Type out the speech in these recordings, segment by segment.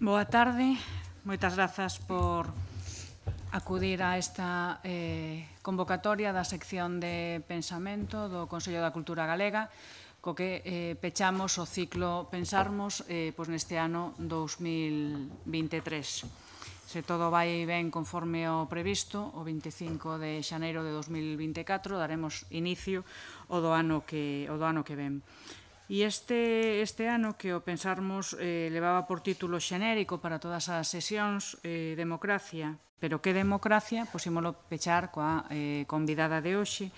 Boa tarde, moitas grazas por acudir a esta convocatoria da sección de pensamento do Consello da Cultura Galega, co que pechamos o ciclo Pensarmos neste ano 2023. Se todo vai ben conforme o previsto, o 25 de xaneiro de 2024 daremos inicio ao do ano que ven. E este ano que o Pensarmos levaba por título xenérico para todas as sesións Democracia, pero que democracia? Pois ímolo pechar coa convidada de hoxe,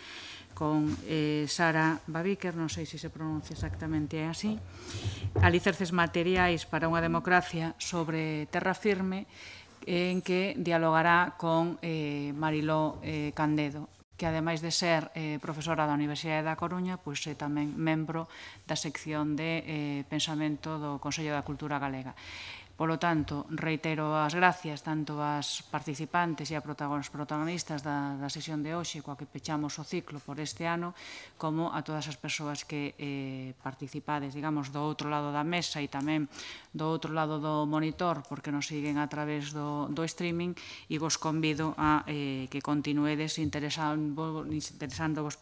con Sara Babiker, non sei se se pronuncia exactamente así, Alicerces materiais para unha democracia sobre terra firme, en que dialogará con Mariló Candedo, que ademais de ser profesora da Universidade da Coruña, pois é tamén membro da sección de pensamento do Consello da Cultura Galega. Polo tanto, reitero as gracias tanto ás participantes e aos protagonistas da sesión de hoxe, coa que pechamos o ciclo por este ano, como a todas as persoas que participades, digamos, do outro lado da mesa e tamén do outro lado do monitor, porque nos siguen a través do streaming, e vos convido a que continuedes interesándovos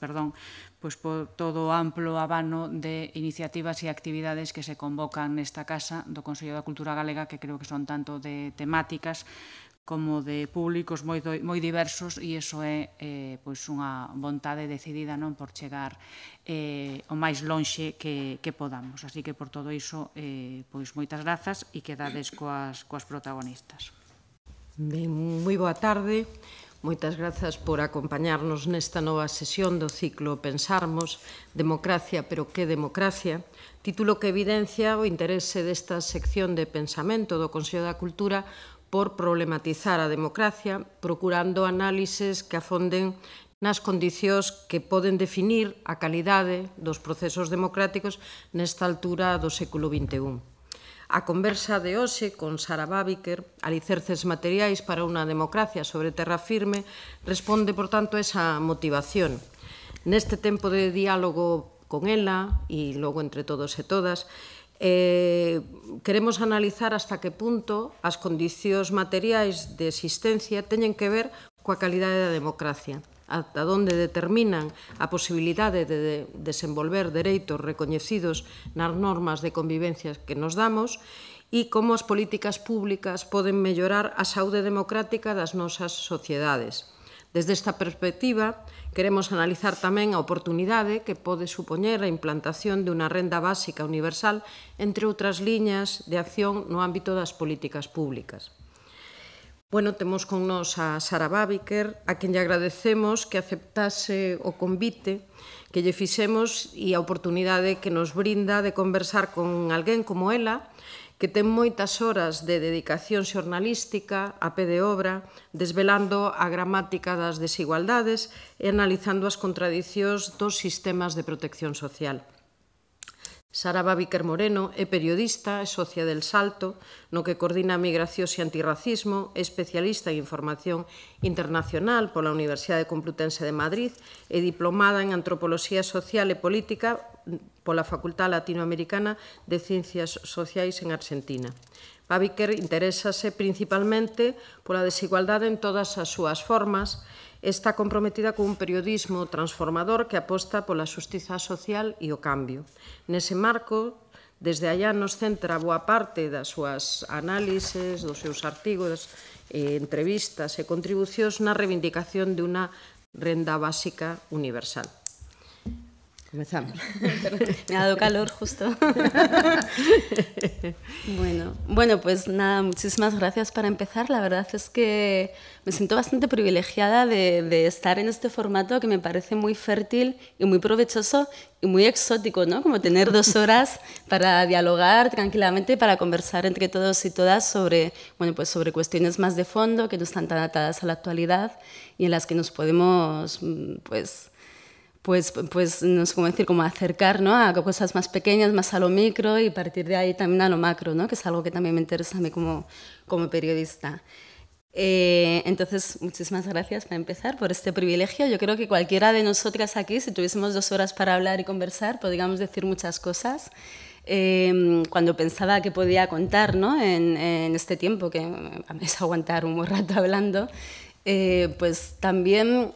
pois por todo o amplo abano de iniciativas e actividades que se convocan nesta casa do Consello da Cultura Galega, que creo que son tanto de temáticas como de públicos moi diversos, e iso é pois unha vontade decidida non por chegar o máis lonxe que podamos. Así que por todo iso, pois moitas grazas e quedades coas protagonistas. Ben, moi boa tarde. Moitas grazas por acompañarnos nesta nova sesión do ciclo Pensarmos, Democracia, pero que democracia? Título que evidencia o interese desta sección de pensamento do Consello da Cultura por problematizar a democracia, procurando análises que afonden nas condicións que poden definir a calidade dos procesos democráticos nesta altura do século XXI. A conversa de hoxe con Sara Babiker, Alicerces materiais para unha democracia sobre terra firme, responde, por tanto, a esa motivación. Neste tempo de diálogo con ela, e logo entre todos e todas, queremos analizar hasta que punto as condicións materiais de existencia teñen que ver coa calidade da democracia, ata onde determinan a posibilidade de desenvolver dereitos recoñecidos nas normas de convivencia que nos damos e como as políticas públicas poden mellorar a saúde democrática das nosas sociedades. Desde esta perspectiva, queremos analizar tamén a oportunidade que pode supoñer a implantación de unha renda básica universal, entre outras liñas de acción no ámbito das políticas públicas. Bueno, temos con nos a Sara Babiker, a quen lle agradecemos que aceptase o convite que lle fixemos e a oportunidade que nos brinda de conversar con alguén como ela, que ten moitas horas de dedicación xornalística a pé de obra, desvelando a gramática das desigualdades e analizando as contradicións dos sistemas de protección social. Sara Babiker Moreno é periodista e socia del Salto, no que coordina migracións e antirracismo, é especialista en información internacional pola Universidade Complutense de Madrid e diplomada en Antropoloxía Social e Política pola Facultad Latinoamericana de Ciencias Sociais en Argentina. Babiker interésase principalmente pola desigualdade en todas as súas formas. Está comprometida con un periodismo transformador que aposta pola xustiza social e o cambio. Nese marco, desde allá nos centra boa parte das súas análises, dos seus artigos, entrevistas e contribucións na reivindicación de unha renda básica universal. Comezamos. Me ha dado calor justo. Bueno, pues nada, muchísimas gracias para empezar. La verdad es que me siento bastante privilegiada de estar en este formato que me parece muy fértil y muy provechoso y muy exótico, ¿no? Como tener 2 horas para dialogar tranquilamente, para conversar entre todos y todas sobre, bueno, pues sobre cuestiones más de fondo que no están tan atadas a la actualidad y en las que nos podemos, no sé cómo decir, como acercar, ¿no?, a cosas más pequeñas, más a lo micro y partir de ahí también a lo macro, ¿no?, que es algo que también me interesa a mí como periodista. Entonces, muchísimas gracias para empezar por este privilegio. Yo creo que cualquiera de nosotras aquí, si tuviésemos 2 horas para hablar y conversar, podríamos decir muchas cosas. cuando pensaba que podía contar, ¿no? en este tiempo, que es aguantar un buen rato hablando, pues también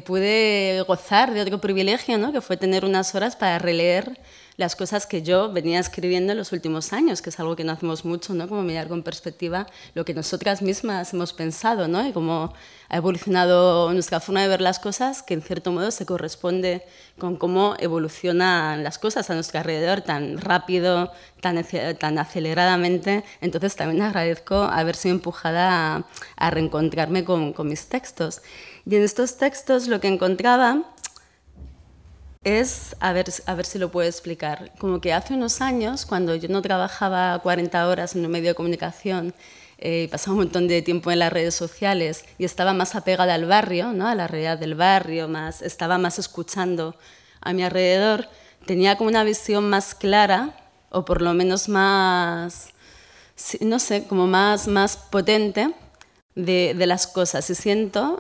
pude gozar de otro privilegio, ¿no? Que fue tener unas horas para releer las cosas que yo venía escribiendo en los últimos años, que es algo que no hacemos mucho, ¿no? Como mirar con perspectiva lo que nosotras mismas hemos pensado, ¿no? Y cómo ha evolucionado nuestra forma de ver las cosas, que en cierto modo se corresponde con cómo evolucionan las cosas a nuestro alrededor tan rápido, tan aceleradamente. Entonces también agradezco haber sido empujada a reencontrarme con mis textos. Y en estos textos lo que encontraba es, a ver si lo puedo explicar, como que hace unos años, cuando yo no trabajaba 40 horas en un medio de comunicación, pasaba un montón de tiempo en las redes sociales y estaba más apegada al barrio, ¿no? A la realidad del barrio, estaba más escuchando a mi alrededor, tenía como una visión más clara, o por lo menos más, no sé, como más potente de las cosas. Y siento,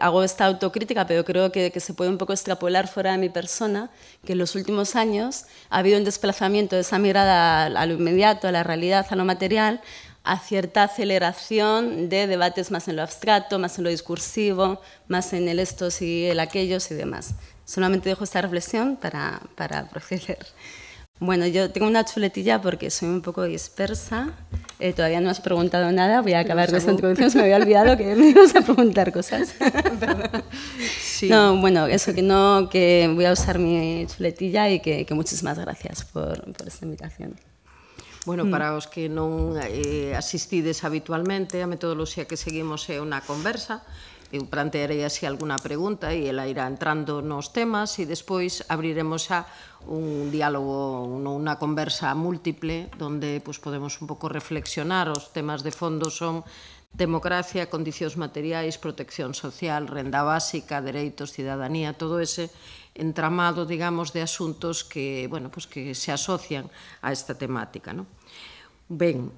hago esta autocrítica, pero creo que se puede un poco extrapolar fuera de mi persona, que en los últimos años ha habido un desplazamiento de esa mirada a lo inmediato, a la realidad, a lo material, a cierta aceleración de debates más en lo abstracto, más en lo discursivo, más en el estos y el aquellos y demás. Solamente dejo esta reflexión para proceder. Bueno, yo tengo una chuletilla porque soy un poco dispersa. Todavía no has preguntado nada. Voy a acabar con esta introducción. Se me había olvidado que me ibas a preguntar cosas. Sí. No, bueno, eso que voy a usar mi chuletilla y que muchísimas gracias por esta invitación. Bueno, para os que non asistides habitualmente, a metodoloxía que seguimos é unha conversa. Eu plantearei así alguna pregunta e ela irá entrando nos temas e despois abriremos xa un diálogo, unha conversa múltiple onde podemos un pouco reflexionar. Os temas de fondo son democracia, condicións materiais, protección social, renda básica, dereitos, cidadanía, todo ese entramado, digamos, de asuntos que, bueno, que se asocian a esta temática, ¿no? Ben,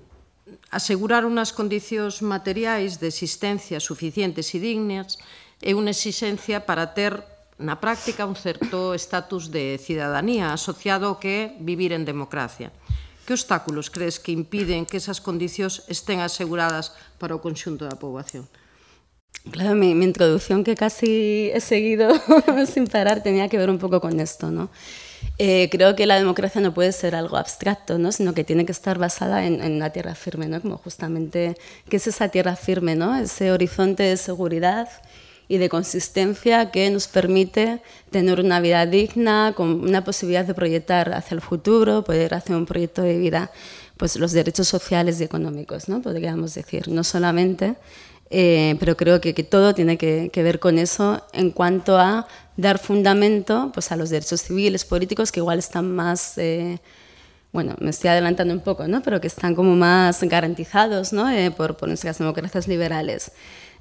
asegurar unas condicións materiais de existencia suficientes e dignas é unha exixencia para ter na práctica un certo estatus de cidadanía asociado ao que é vivir en democracia. Que obstáculos crees que impiden que esas condicións estén aseguradas para o conxunto da poboación? Claro, mi introducción, que casi he seguido sin parar, tenía que ver un poco con esto, ¿no? Creo que la democracia no puede ser algo abstracto, ¿no? Sino que tiene que estar basada en una tierra firme, ¿no? Como justamente, ¿qué es esa tierra firme, ¿no? Ese horizonte de seguridad y de consistencia que nos permite tener una vida digna, con una posibilidad de proyectar hacia el futuro, poder hacer un proyecto de vida, pues los derechos sociales y económicos, ¿no? Podríamos decir, no solamente... pero creo que todo tiene que ver con eso en cuanto a dar fundamento pues, a los derechos civiles, políticos, que igual están más, bueno, me estoy adelantando un poco, ¿no? Pero que están como más garantizados, ¿no? por nuestras democracias liberales.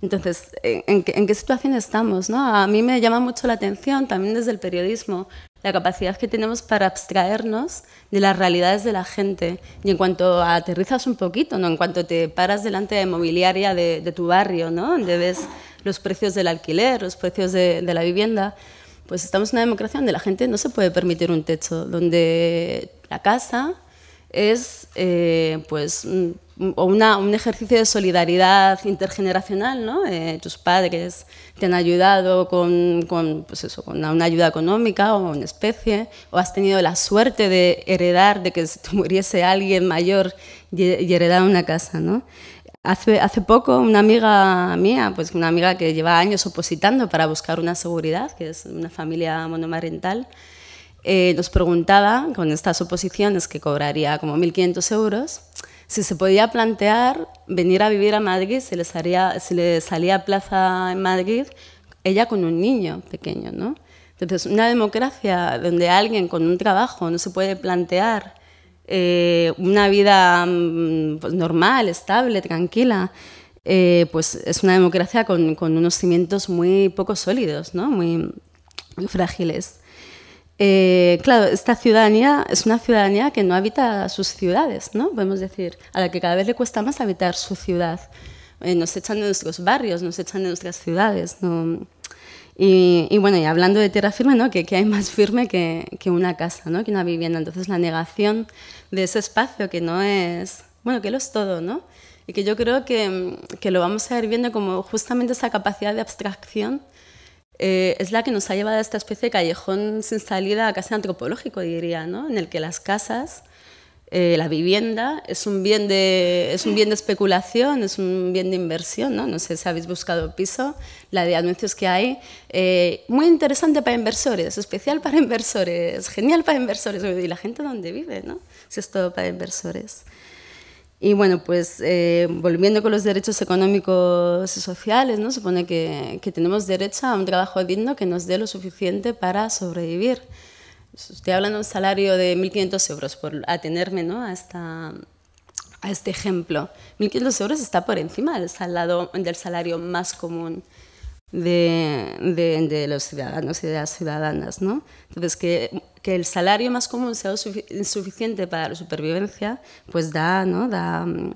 Entonces, ¿en qué situación estamos, ¿no? A mí me llama mucho la atención, también desde el periodismo, la capacidad que tenemos para abstraernos de las realidades de la gente. Y en cuanto aterrizas un poquito, ¿no? En cuanto te paras delante de mobiliaria de tu barrio, ¿no? Donde ves los precios del alquiler, los precios de la vivienda, pues estamos en una democracia donde la gente no se puede permitir un techo, donde la casa es pues un ejercicio de solidaridad intergeneracional, ¿no? Tus padres te han ayudado con una ayuda económica o en especie, o has tenido la suerte de heredar, de que muriese alguien mayor y heredar una casa, ¿no? Hace poco una amiga mía, pues una amiga que lleva años opositando para buscar una seguridad, que es una familia monomarental, nos preguntaba, con estas oposiciones que cobraría como 1.500 euros, si se podía plantear venir a vivir a Madrid, si le salía plaza en Madrid, ella con un niño pequeño, ¿no? Entonces, una democracia donde alguien con un trabajo no se puede plantear una vida pues, normal, estable, tranquila, pues es una democracia con unos cimientos muy poco sólidos, ¿no? muy frágiles. Claro, esta ciudadanía es una ciudadanía que no habita sus ciudades, ¿no? Podemos decir, a la que cada vez le cuesta más habitar su ciudad. Nos echan de nuestros barrios, nos echan de nuestras ciudades, ¿no? Y bueno, y hablando de tierra firme, ¿no? que hay más firme que una casa, ¿no? Que una vivienda. Entonces, la negación de ese espacio que no es, bueno, que lo es todo, ¿no? Y que yo creo que lo vamos a ir viendo como justamente esa capacidad de abstracción es la que nos ha llevado a esta especie de callejón sin salida casi antropológico, diría, ¿no? En el que las casas, la vivienda, es un bien de especulación, es un bien de inversión, ¿no? No sé si habéis buscado piso, la de anuncios que hay, muy interesante para inversores, especial para inversores, genial para inversores. ¿Y la gente dónde vive, no? Si es todo para inversores. Y bueno, pues volviendo con los derechos económicos y sociales, ¿no? Supone que tenemos derecho a un trabajo digno que nos dé lo suficiente para sobrevivir. Estoy hablando de un salario de 1.500 euros, por atenerme, ¿no? a este ejemplo. 1.500 euros está por encima del salario más común de los ciudadanos y de las ciudadanas, ¿no? Entonces, que el salario más común sea insuficiente para la supervivencia, pues da una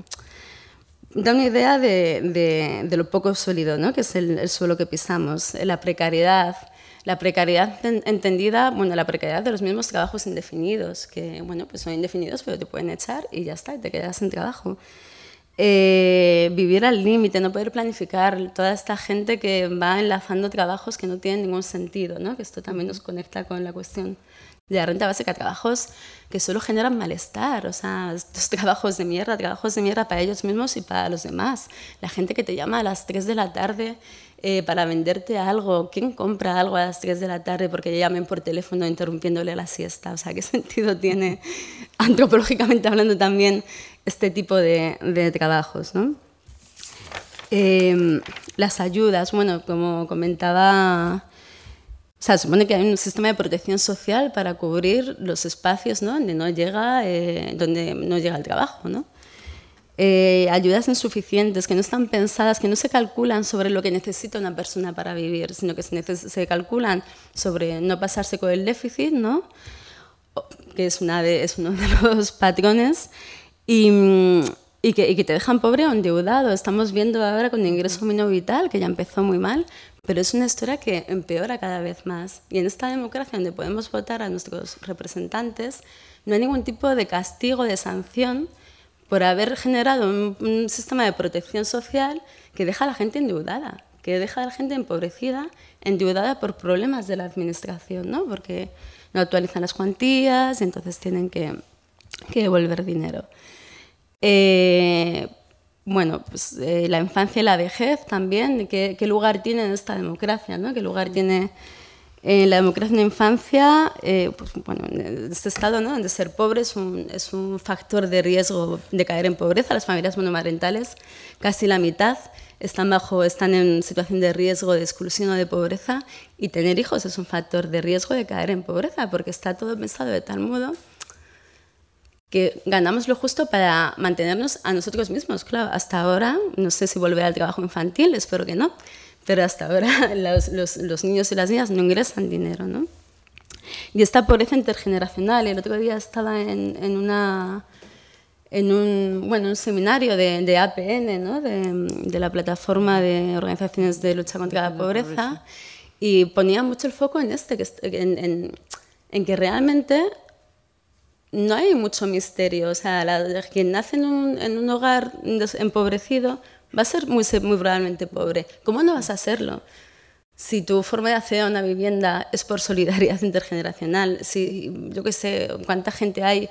idea de lo poco sólido, ¿no? Que es el suelo que pisamos, la precariedad entendida, bueno, la precariedad de los mismos trabajos indefinidos, que, bueno, pues son indefinidos, pero te pueden echar y ya está, y te quedas sin trabajo. Vivir al límite, no poder planificar, toda esta gente que va enlazando trabajos que no tienen ningún sentido, ¿no? Que esto también nos conecta con la cuestión de la renta básica, trabajos que solo generan malestar, o sea, estos trabajos de mierda para ellos mismos y para los demás. La gente que te llama a las 3 de la tarde para venderte algo. ¿Quién compra algo a las 3 de la tarde porque llamen por teléfono interrumpiéndole la siesta? O sea, ¿qué sentido tiene, antropológicamente hablando también, este tipo de trabajos, ¿no? Las ayudas, bueno, como comentaba, o sea, supone que hay un sistema de protección social para cubrir los espacios, ¿no? donde no llega el trabajo, ¿no? Ayudas insuficientes que no están pensadas, que no se calculan sobre lo que necesita una persona para vivir, sino que se calculan sobre no pasarse con el déficit, ¿no? Que es uno de los patrones, y que te dejan pobre o endeudado. Estamos viendo ahora con el ingreso mínimo vital, que ya empezó muy mal, pero es una historia que empeora cada vez más. Y en esta democracia donde podemos votar a nuestros representantes, no hay ningún tipo de castigo, de sanción, por haber generado un sistema de protección social que deja a la gente endeudada, que deja a la gente empobrecida, endeudada por problemas de la administración, ¿no? Porque no actualizan las cuantías y entonces tienen que devolver dinero. Bueno, pues la infancia y la vejez también, ¿qué lugar tiene en esta democracia, ¿no? ¿Qué lugar tiene la democracia en la infancia? Pues, bueno, en este estado, ¿no? Donde ser pobre es un factor de riesgo de caer en pobreza. Las familias monomarentales, casi la mitad, están en situación de riesgo de exclusión o de pobreza, y tener hijos es un factor de riesgo de caer en pobreza, porque está todo pensado de tal modo que ganamos lo justo para mantenernos a nosotros mismos. Claro, hasta ahora, no sé si volverá al trabajo infantil, espero que no, pero hasta ahora los niños y las niñas no ingresan dinero, ¿no? Y esta pobreza intergeneracional, el otro día estaba en un seminario de APN, ¿no? de la plataforma de organizaciones de lucha contra la pobreza, y ponía mucho el foco en en que realmente no hay mucho misterio. O sea, quien nace en un hogar empobrecido va a ser muy probablemente pobre. ¿Cómo no vas a serlo? Si tu forma de acceder a una vivienda es por solidaridad intergeneracional, si, yo qué sé, cuánta gente hay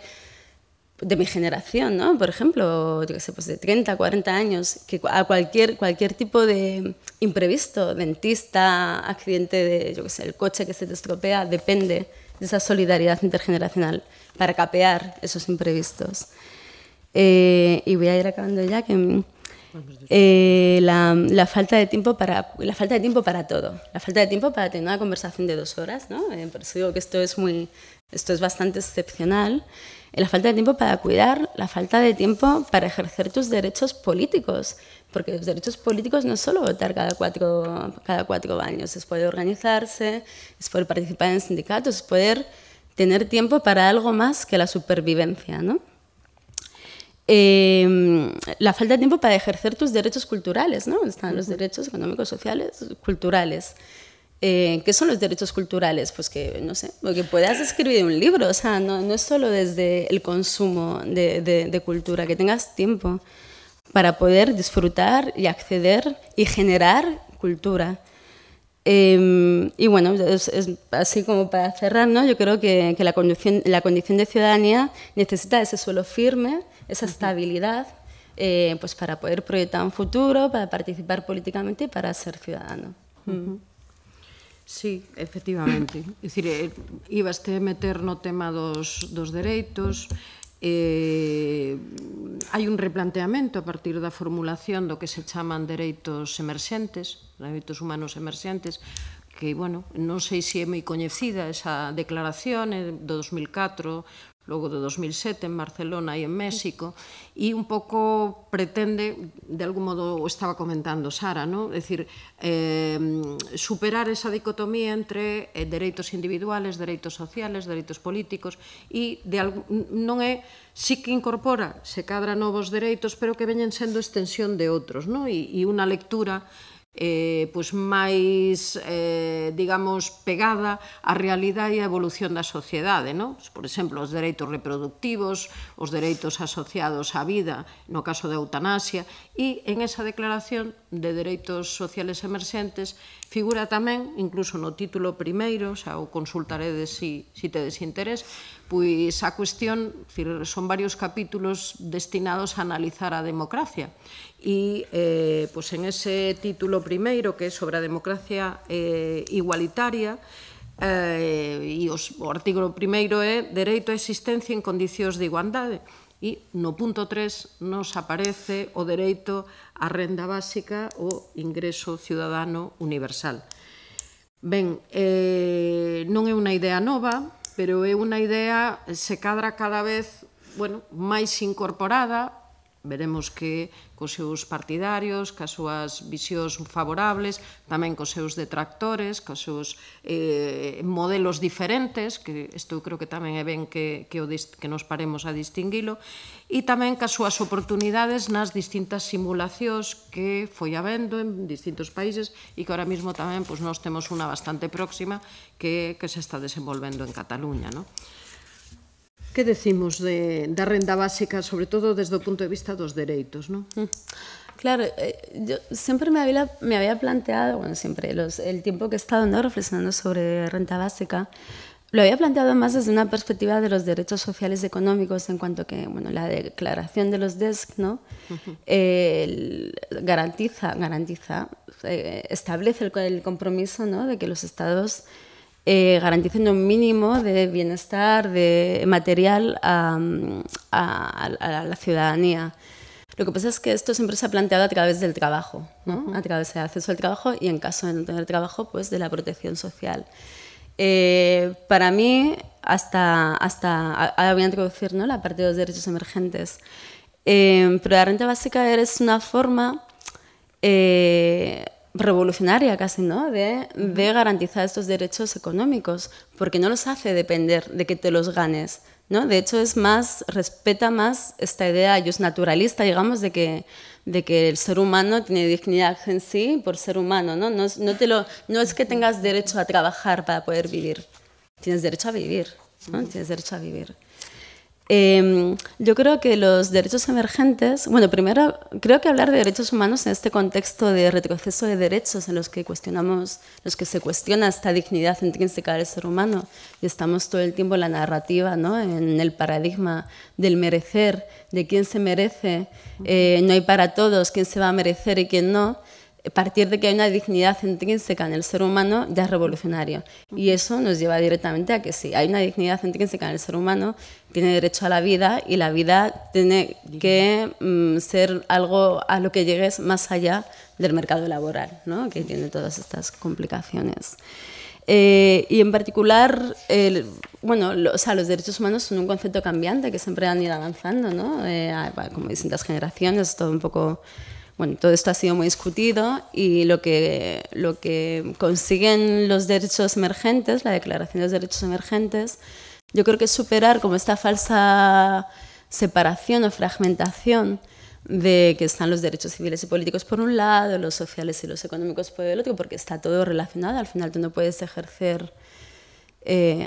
de mi generación, ¿no? Por ejemplo, yo qué sé, pues de 30, 40 años, que a cualquier tipo de imprevisto, dentista, accidente de, yo qué sé, el coche que se te estropea, depende de esa solidaridad intergeneracional para capear esos imprevistos. Y voy a ir acabando ya, que la falta de tiempo para todo, la falta de tiempo para tener una conversación de 2 horas, ¿no? Por eso digo que esto es bastante excepcional. La falta de tiempo para cuidar, la falta de tiempo para ejercer tus derechos políticos, porque los derechos políticos no es solo votar cada cuatro años, es poder organizarse, es poder participar en sindicatos, es poder tener tiempo para algo más que la supervivencia, ¿no? La falta de tiempo para ejercer tus derechos culturales, ¿no? Están los derechos económicos, sociales, culturales. ¿Qué son los derechos culturales? Pues que, no sé, que puedas escribir un libro, o sea, no es solo desde el consumo de cultura, que tengas tiempo para poder disfrutar y acceder y generar cultura. Y bueno, es así como para cerrar, ¿no? Yo creo que la condición de ciudadanía necesita ese suelo firme, esa estabilidad, pues para poder proyectar un futuro, para participar políticamente y para ser ciudadano. Sí, efectivamente. É dicir, ibaste a meter no tema dos dereitos. Hai un replanteamento a partir da formulación do que se chaman dereitos emerxentes, dereitos humanos emerxentes, que, bueno, non sei se é moi coñecida esa declaración do 2004, logo do 2007 en Barcelona e en México, e un pouco pretende, de algún modo o estaba comentando Sara, ¿no? É dicir, superar esa dicotomía entre dereitos individuales, dereitos sociales, dereitos políticos, e non é, sí que incorpora, se cadra novos dereitos, pero que veñen sendo extensión de outros, ¿no? E unha lectura pois máis, digamos, pegada á realidade e á evolución da sociedade, non? Por exemplo, os dereitos reproductivos, os dereitos asociados á vida, no caso da eutanasia, e en esa declaración de dereitos sociales emerxentes figura tamén, incluso no título primeiro, xa o consultaredes se tedes interés, pois a cuestión, son varios capítulos destinados a analizar a democracia. E pois en ese título primeiro, que é sobre a democracia igualitaria, e o artigo primeiro é dereito á existencia en condicións de igualdade, e no punto 3 nos aparece o dereito á renda básica ou ingreso ciudadano universal. Ben, non é unha idea nova, pero é unha idea se cadra cada vez, bueno, máis incorporada. Veremos que cos seus partidarios, cas súas visións favorables, tamén cos seus detractores, cos seus modelos diferentes, que isto creo que tamén é ben que nos paremos a distinguilo, e tamén cas súas oportunidades nas distintas simulacións que foi habendo en distintos países e que ahora mesmo tamén nós temos unha bastante próxima que se está desenvolvendo en Cataluña, non? Que decimos da renda básica, sobre todo desde o punto de vista dos dereitos, ¿no? Claro, yo siempre me había planteado, bueno, siempre, el tiempo que he estado, ¿no?, reflexionando sobre renta básica, lo había planteado más desde una perspectiva de los derechos sociales y económicos, en cuanto que, bueno, la declaración de los DESC, ¿no?, establece el compromiso, ¿no?, de que los estados garanticen un mínimo de bienestar material a la ciudadanía. Lo que pasa es que esto siempre se ha planteado a través del trabajo, ¿no? A través del acceso al trabajo y, en caso de no tener trabajo, pues de la protección social. Para mí, ahora voy a introducir, ¿no?, la parte de los derechos emergentes, pero la renta básica es una forma revolucionaria casi, ¿no?, de garantizar estos derechos económicos, porque no los hace depender de que te los ganes, ¿no? De hecho, respeta más esta idea, y es naturalista, digamos, de que el ser humano tiene dignidad en sí por ser humano, ¿no? No es que tengas derecho a trabajar para poder vivir, tienes derecho a vivir, ¿no? Tienes derecho a vivir. Yo creo que los derechos emergentes, bueno, primero creo que hablar de derechos humanos en este contexto de retroceso de derechos en los que se cuestiona esta dignidad intrínseca del ser humano, y estamos todo el tiempo en la narrativa, ¿no?, en el paradigma del merecer, de quién se merece, no hay para todos, quién se va a merecer y quién no. Partir de que hay una dignidad intrínseca en el ser humano ya es revolucionario. Y eso nos lleva directamente a que sí, hay una dignidad intrínseca en el ser humano, tiene derecho a la vida, y la vida tiene que ser algo a lo que llegues más allá del mercado laboral, ¿no?, que tiene todas estas complicaciones. Y en particular, los derechos humanos son un concepto cambiante que siempre han ido avanzando, ¿no? Como distintas generaciones, todo un poco... Bueno, todo esto ha sido muy discutido, y lo que consiguen los derechos emergentes, la Declaración de los Derechos Emergentes, yo creo que es superar como esta falsa separación o fragmentación de que están los derechos civiles y políticos por un lado, los sociales y los económicos por el otro, porque está todo relacionado. Al final tú no puedes ejercer...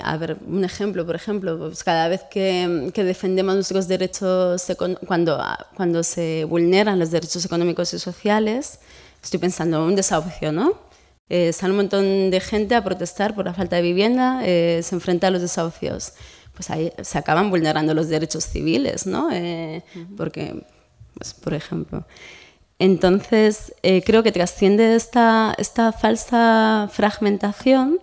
a ver, un ejemplo, por ejemplo, pues cada vez que defendemos nuestros derechos, cuando se vulneran los derechos económicos y sociales, estoy pensando en un desahucio, ¿no? Sale un montón de gente a protestar por la falta de vivienda, se enfrenta a los desahucios. Pues ahí se acaban vulnerando los derechos civiles, ¿no? Porque, pues, por ejemplo... Entonces, creo que trasciende esta falsa fragmentación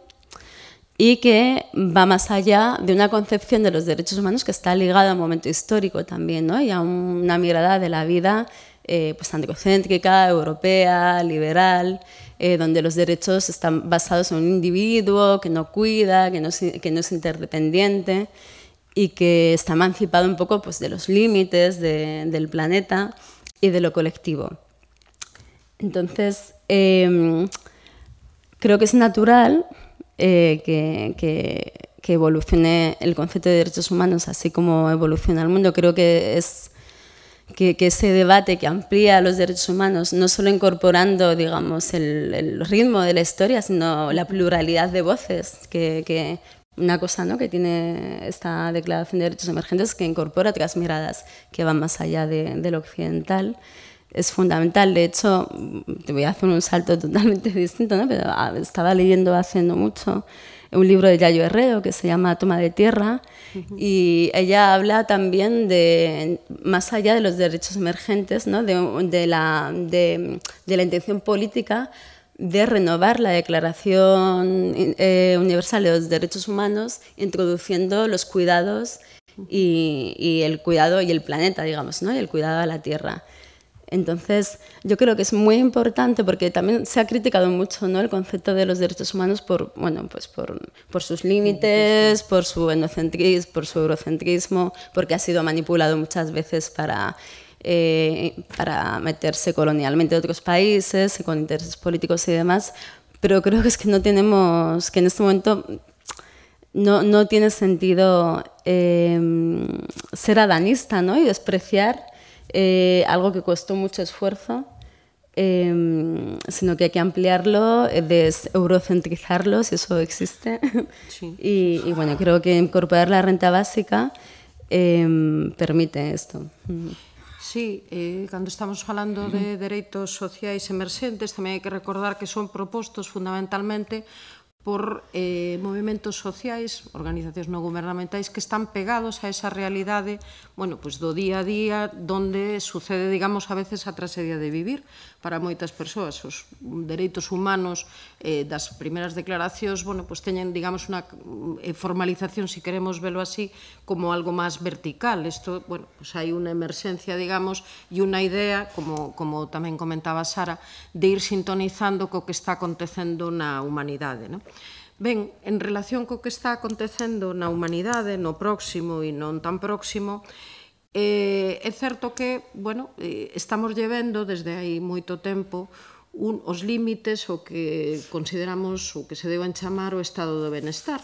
y que va más allá de una concepción de los derechos humanos que está ligada a un momento histórico también, ¿no? Y a una mirada de la vida pues androcéntrica, europea, liberal, donde los derechos están basados en un individuo que no cuida, que no es interdependiente y que está emancipado un poco pues, de los límites del planeta y de lo colectivo. Entonces, creo que es natural que evolucione el concepto de derechos humanos así como evoluciona el mundo. Creo que es que ese debate que amplía los derechos humanos, no solo incorporando, digamos, el ritmo de la historia, sino la pluralidad de voces, que una cosa, ¿no?, que tiene esta Declaración de Derechos Emergentes, que incorpora otras miradas que van más allá de lo occidental. Es fundamental. De hecho, te voy a hacer un salto totalmente distinto, ¿no? Pero estaba leyendo hace no mucho un libro de Yayo Herrero que se llama Toma de Tierra, y ella habla también de, más allá de los derechos emergentes, ¿no?, de la intención política de renovar la Declaración Universal de los Derechos Humanos, introduciendo los cuidados y el cuidado y el planeta, digamos, ¿no?, y el cuidado a la tierra. Entonces, yo creo que es muy importante porque también se ha criticado mucho, ¿no?, el concepto de los derechos humanos por sus límites, por su etnocentrismo, por su eurocentrismo, porque ha sido manipulado muchas veces para meterse colonialmente en otros países, con intereses políticos y demás. Pero creo que es que no tenemos, que en este momento no tiene sentido ser adanista, ¿no?, y despreciar algo que costó mucho esfuerzo, sino que hay que ampliarlo, deseurocentrizarlo, si eso existe. Sí. Y bueno, creo que incorporar la renta básica permite esto. Sí, cando estamos falando de dereitos sociais emerxentes, tamén hai que recordar que son propostos fundamentalmente por movimentos sociais, organizacións non gubernamentais que están pegados a esa realidade, bueno, pues do día a día, donde sucede, digamos, a veces a tragedia de vivir para moitas persoas. Os dereitos humanos das primeiras declaracións, bueno, pues teñen, digamos, unha formalización, si queremos velo así, como algo máis vertical. Isto, bueno, pues hai unha emerxencia, digamos, e unha idea, como tamén comentaba Sara, de ir sintonizando co que está acontecendo na humanidade, non? Ben, en relación co que está acontecendo na humanidade, no próximo e non tan próximo, é certo que, bueno, estamos vendo desde hai moito tempo os límites o que consideramos o que se deben chamar o estado do benestar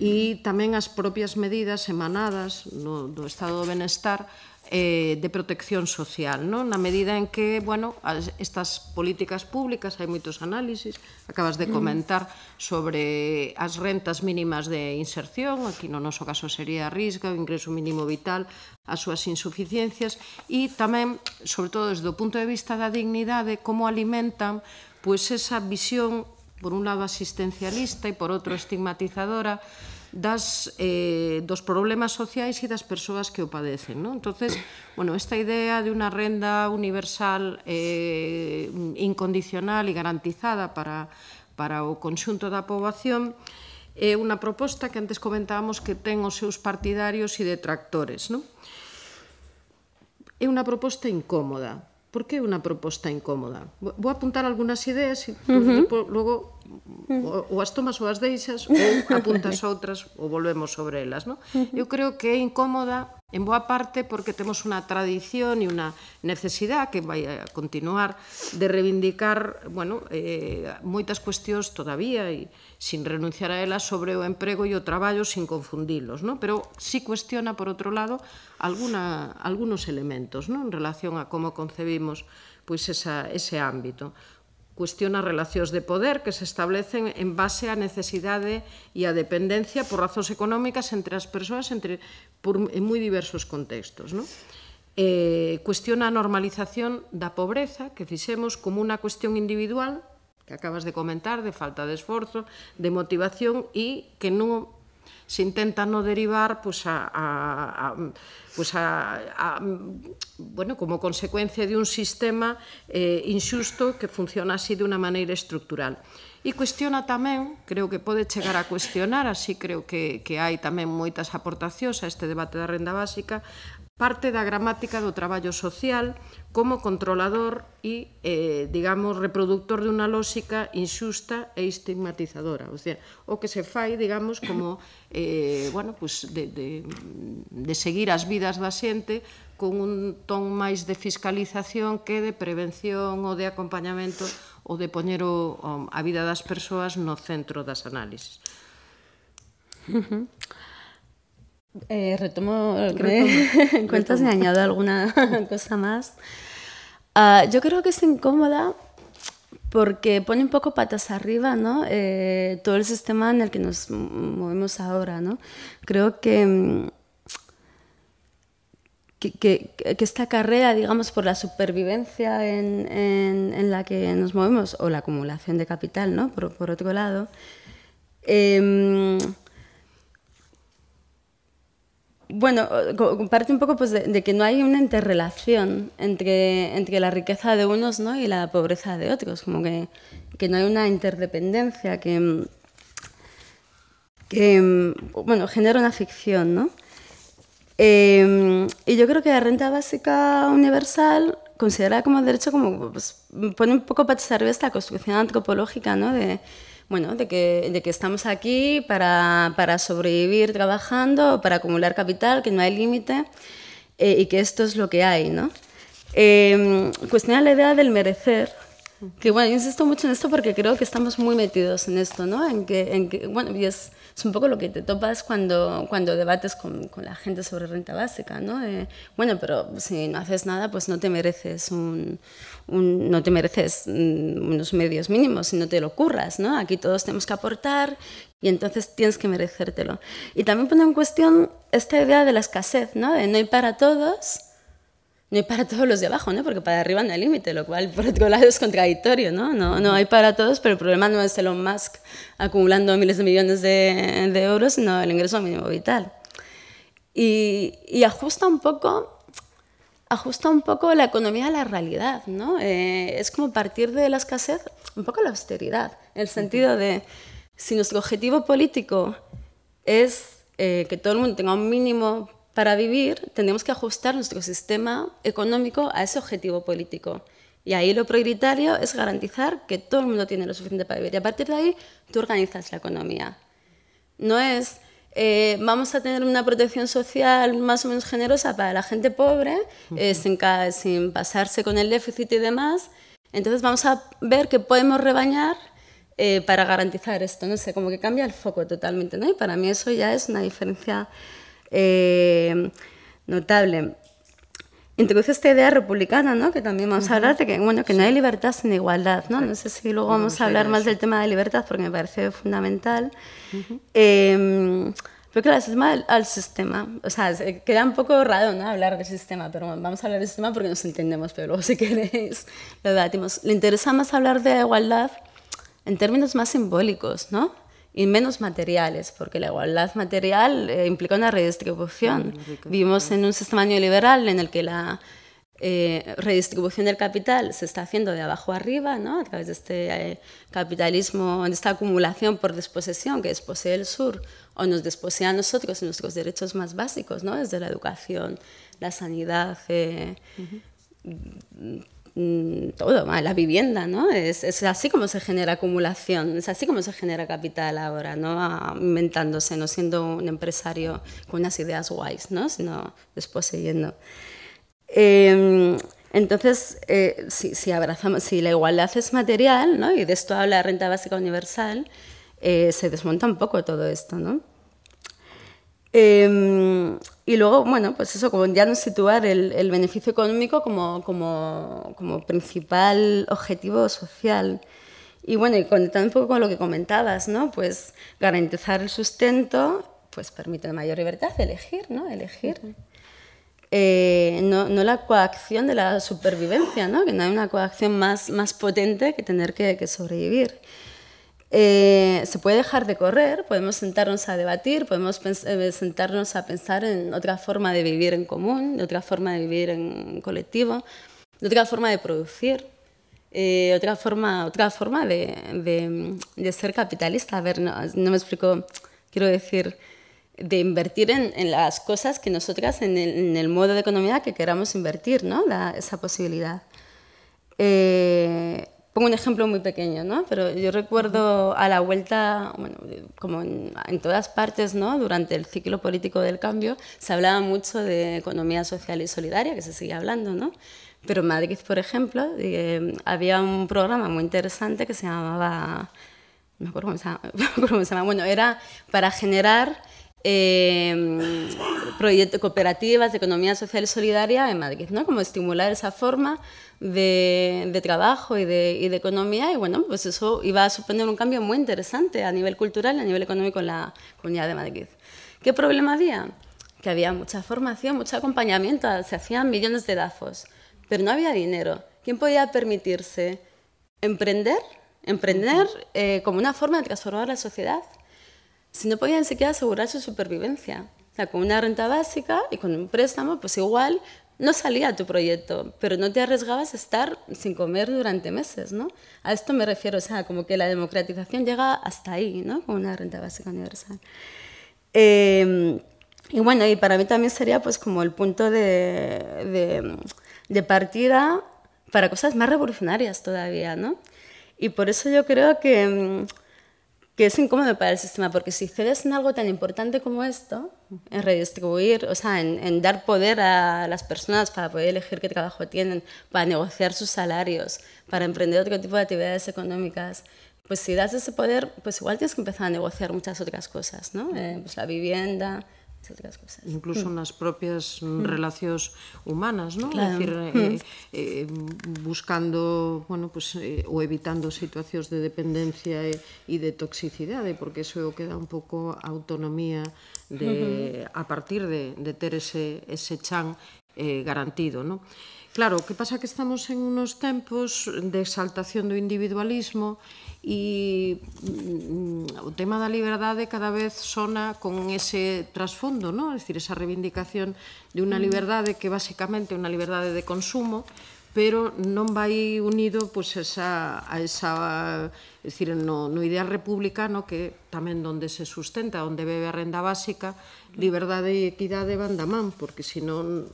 e tamén as propias medidas emanadas do estado do benestar de protección social, non? Na medida en que, bueno, estas políticas públicas, hai moitos análisis, acabas de comentar sobre as rentas mínimas de inserción, aquí no noso caso sería a Risga, o ingreso mínimo vital, as súas insuficiencias, e tamén, sobre todo desde o punto de vista da dignidade, como alimentan pois esa visión, por un lado asistencialista e por outro estigmatizadora, dos problemas sociais e das persoas que o padecen, non? Entonces, bueno, esta idea de unha renda universal incondicional e garantizada para o conxunto da poboación é unha proposta que antes comentábamos que ten os seus partidarios e detractores, non? É unha proposta incómoda. Por que unha proposta incómoda? Vou apuntar algunhas ideas e logo ou as tomas ou as deixas ou apuntas outras ou volvemos sobre elas, non? Eu creo que é incómoda En boa parte porque temos unha tradición e unha necesidade que vai a continuar de reivindicar moitas cuestións todavía e sin renunciar a elas sobre o emprego e o traballo sin confundilos, non? Pero sí cuestiona, por outro lado, algunos elementos, non? En relación a como concebimos pois ese ámbito. Cuestiona relacións de poder que se establecen en base á necesidade e á dependencia por razóns económicas entre as persoas en moi diversos contextos. Cuestiona a normalización da pobreza que fixemos como unha cuestión individual que acabas de comentar, de falta de esforzo, de motivación e que non se intenta no derivar como consecuencia de un sistema inxusto que funciona así de unha maneira estructural. E cuestiona tamén, creo que pode chegar a cuestionar, así creo que hai tamén moitas aportacións a este debate da renda básica, parte da gramática do traballo social como controlador e, digamos, reproductor de unha lógica inxusta e estigmatizadora. O sea, o que se fai, digamos, como de seguir as vidas da xente con un ton máis de fiscalización que de prevención ou de acompañamento ou de poñer a vida das persoas no centro das análisis. Retomo lo que me cuentas y añado alguna cosa más. Yo creo que es incómoda porque pone un poco patas arriba, ¿no? Todo el sistema en el que nos movemos ahora, ¿no? Creo que esta carrera, digamos, por la supervivencia en la que nos movemos, o la acumulación de capital, ¿no? Por otro lado, parte un poco pues, de que no hay una interrelación entre la riqueza de unos, ¿no? y la pobreza de otros, como que no hay una interdependencia que genera una ficción, ¿no? Y yo creo que la renta básica universal considera como derecho, pues, pone un poco patas arriba esta construcción antropológica, ¿no? de que estamos aquí para sobrevivir trabajando, para acumular capital, que no hay límite y que esto es lo que hay, ¿no? Cuestiona la idea del merecer, que yo insisto mucho en esto porque creo que estamos muy metidos en esto, ¿no? Y es un poco lo que te topas cuando debates con la gente sobre renta básica, ¿no? Pero si no haces nada, pues no te mereces unos medios mínimos, si no te lo curras, ¿no? Aquí todos tenemos que aportar y entonces tienes que merecértelo. Y también pone en cuestión esta idea de la escasez, ¿no? De no hay para todos. No hay para todos los de abajo, ¿no? Porque para arriba no hay límite, lo cual por otro lado es contradictorio, ¿no? No hay para todos, pero el problema no es Elon Musk acumulando miles de millones de euros, sino el ingreso mínimo vital. Y ajusta un poco la economía a la realidad, ¿no? Es como partir de la escasez, un poco la austeridad, en el sentido de si nuestro objetivo político es que todo el mundo tenga un mínimo para vivir, tendremos que ajustar nuestro sistema económico a ese objetivo político. Y ahí lo prioritario es garantizar que todo el mundo tiene lo suficiente para vivir. Y a partir de ahí, tú organizas la economía. No es, vamos a tener una protección social más o menos generosa para la gente pobre, sin pasarse con el déficit y demás. Entonces vamos a ver qué podemos rebañar para garantizar esto. No sé, como que cambia el foco totalmente, ¿no? Y para mí eso ya es una diferencia notable. Introduce esta idea republicana, ¿no? Que también vamos a hablar de que no hay libertad sin igualdad, ¿no? No sé si luego vamos a hablar más del tema de libertad porque me parece fundamental. Pero claro, es más al sistema. O sea, queda un poco raro, ¿no? Hablar del sistema, pero vamos a hablar del sistema porque nos entendemos, pero luego si queréis lo debatimos. Le interesa más hablar de igualdad en términos más simbólicos, ¿no? Y menos materiales, porque la igualdad material implica una redistribución. Vivimos en un sistema neoliberal en el que la redistribución del capital se está haciendo de abajo arriba, ¿no? A través de este capitalismo, de esta acumulación por desposesión que desposee el sur o nos desposea a nosotros en nuestros derechos más básicos, ¿no? Desde la educación, la sanidad, todo, la vivienda, ¿no? Es así como se genera acumulación, es así como se genera capital ahora, no inventándose, no siendo un empresario con unas ideas guays, ¿no? Sino después siguiendo. Entonces, si la igualdad es material, ¿no? Y de esto habla la renta básica universal, se desmonta un poco todo esto, ¿no? Y luego, bueno, pues eso, como ya no situar el beneficio económico como principal objetivo social. Y bueno, y conectando un poco con lo que comentabas, ¿no? Pues garantizar el sustento pues permite una mayor libertad de elegir, ¿no? Elegir. No la coacción de la supervivencia, ¿no? Que no hay una coacción más potente que tener que sobrevivir. Se puede dejar de correr, podemos sentarnos a debatir, podemos sentarnos a pensar en otra forma de vivir en común, de otra forma de vivir en colectivo, de otra forma de producir, otra forma de ser capitalista. A ver, no me explico, quiero decir, de invertir en las cosas que nosotras, en el modo de economía que queramos invertir, ¿no? Esa posibilidad. Pongo un ejemplo muy pequeño, ¿no? Pero yo recuerdo a la vuelta, bueno, como en todas partes, ¿no? Durante el ciclo político del cambio se hablaba mucho de economía social y solidaria, que se sigue hablando, ¿no? Pero en Madrid, por ejemplo, había un programa muy interesante que se llamaba, no me acuerdo cómo se llama, bueno, era para generar cooperativas de economía social y solidaria en Madrid, ¿no? Como estimular esa forma de trabajo y de economía, y bueno, pues eso iba a suponer un cambio muy interesante a nivel cultural y a nivel económico en la Comunidad de Madrid. ¿Qué problema había? Que había mucha formación, mucho acompañamiento, se hacían millones de DAFOs, pero no había dinero. ¿Quién podía permitirse emprender como una forma de transformar la sociedad? Si no podían siquiera asegurar su supervivencia. O sea, con una renta básica y con un préstamo, pues igual no salía tu proyecto, pero no te arriesgabas a estar sin comer durante meses, ¿no? A esto me refiero, o sea, como que la democratización llega hasta ahí, ¿no? Con una renta básica universal. Y bueno, y para mí también sería pues como el punto de partida para cosas más revolucionarias todavía, ¿no? Y por eso yo creo que es incómodo para el sistema, porque si cedes en algo tan importante como esto, en redistribuir, o sea, en dar poder a las personas para poder elegir qué trabajo tienen, para negociar sus salarios, para emprender otro tipo de actividades económicas, pues si das ese poder, pues igual tienes que empezar a negociar muchas otras cosas, ¿no? Pues la vivienda, muchas otras cosas. Incluso nas propias relacións humanas, ¿no? Claro. É dicir, buscando, bueno, pues, ou evitando situacións de dependencia e de toxicidade, porque iso é o que dá un pouco a autonomía a partir de ter ese chan garantido, ¿no? Claro, o que pasa que estamos en unos tempos de exaltación do individualismo e o tema da liberdade cada vez sona con ese trasfondo, ¿no? É dicir, esa reivindicación de unha liberdade que basicamente é unha liberdade de consumo, pero non vai unido pues, a esa, é dicir, no ideal republicano que tamén onde se sustenta, onde bebe a renda básica, liberdade e equidade van da man, porque senón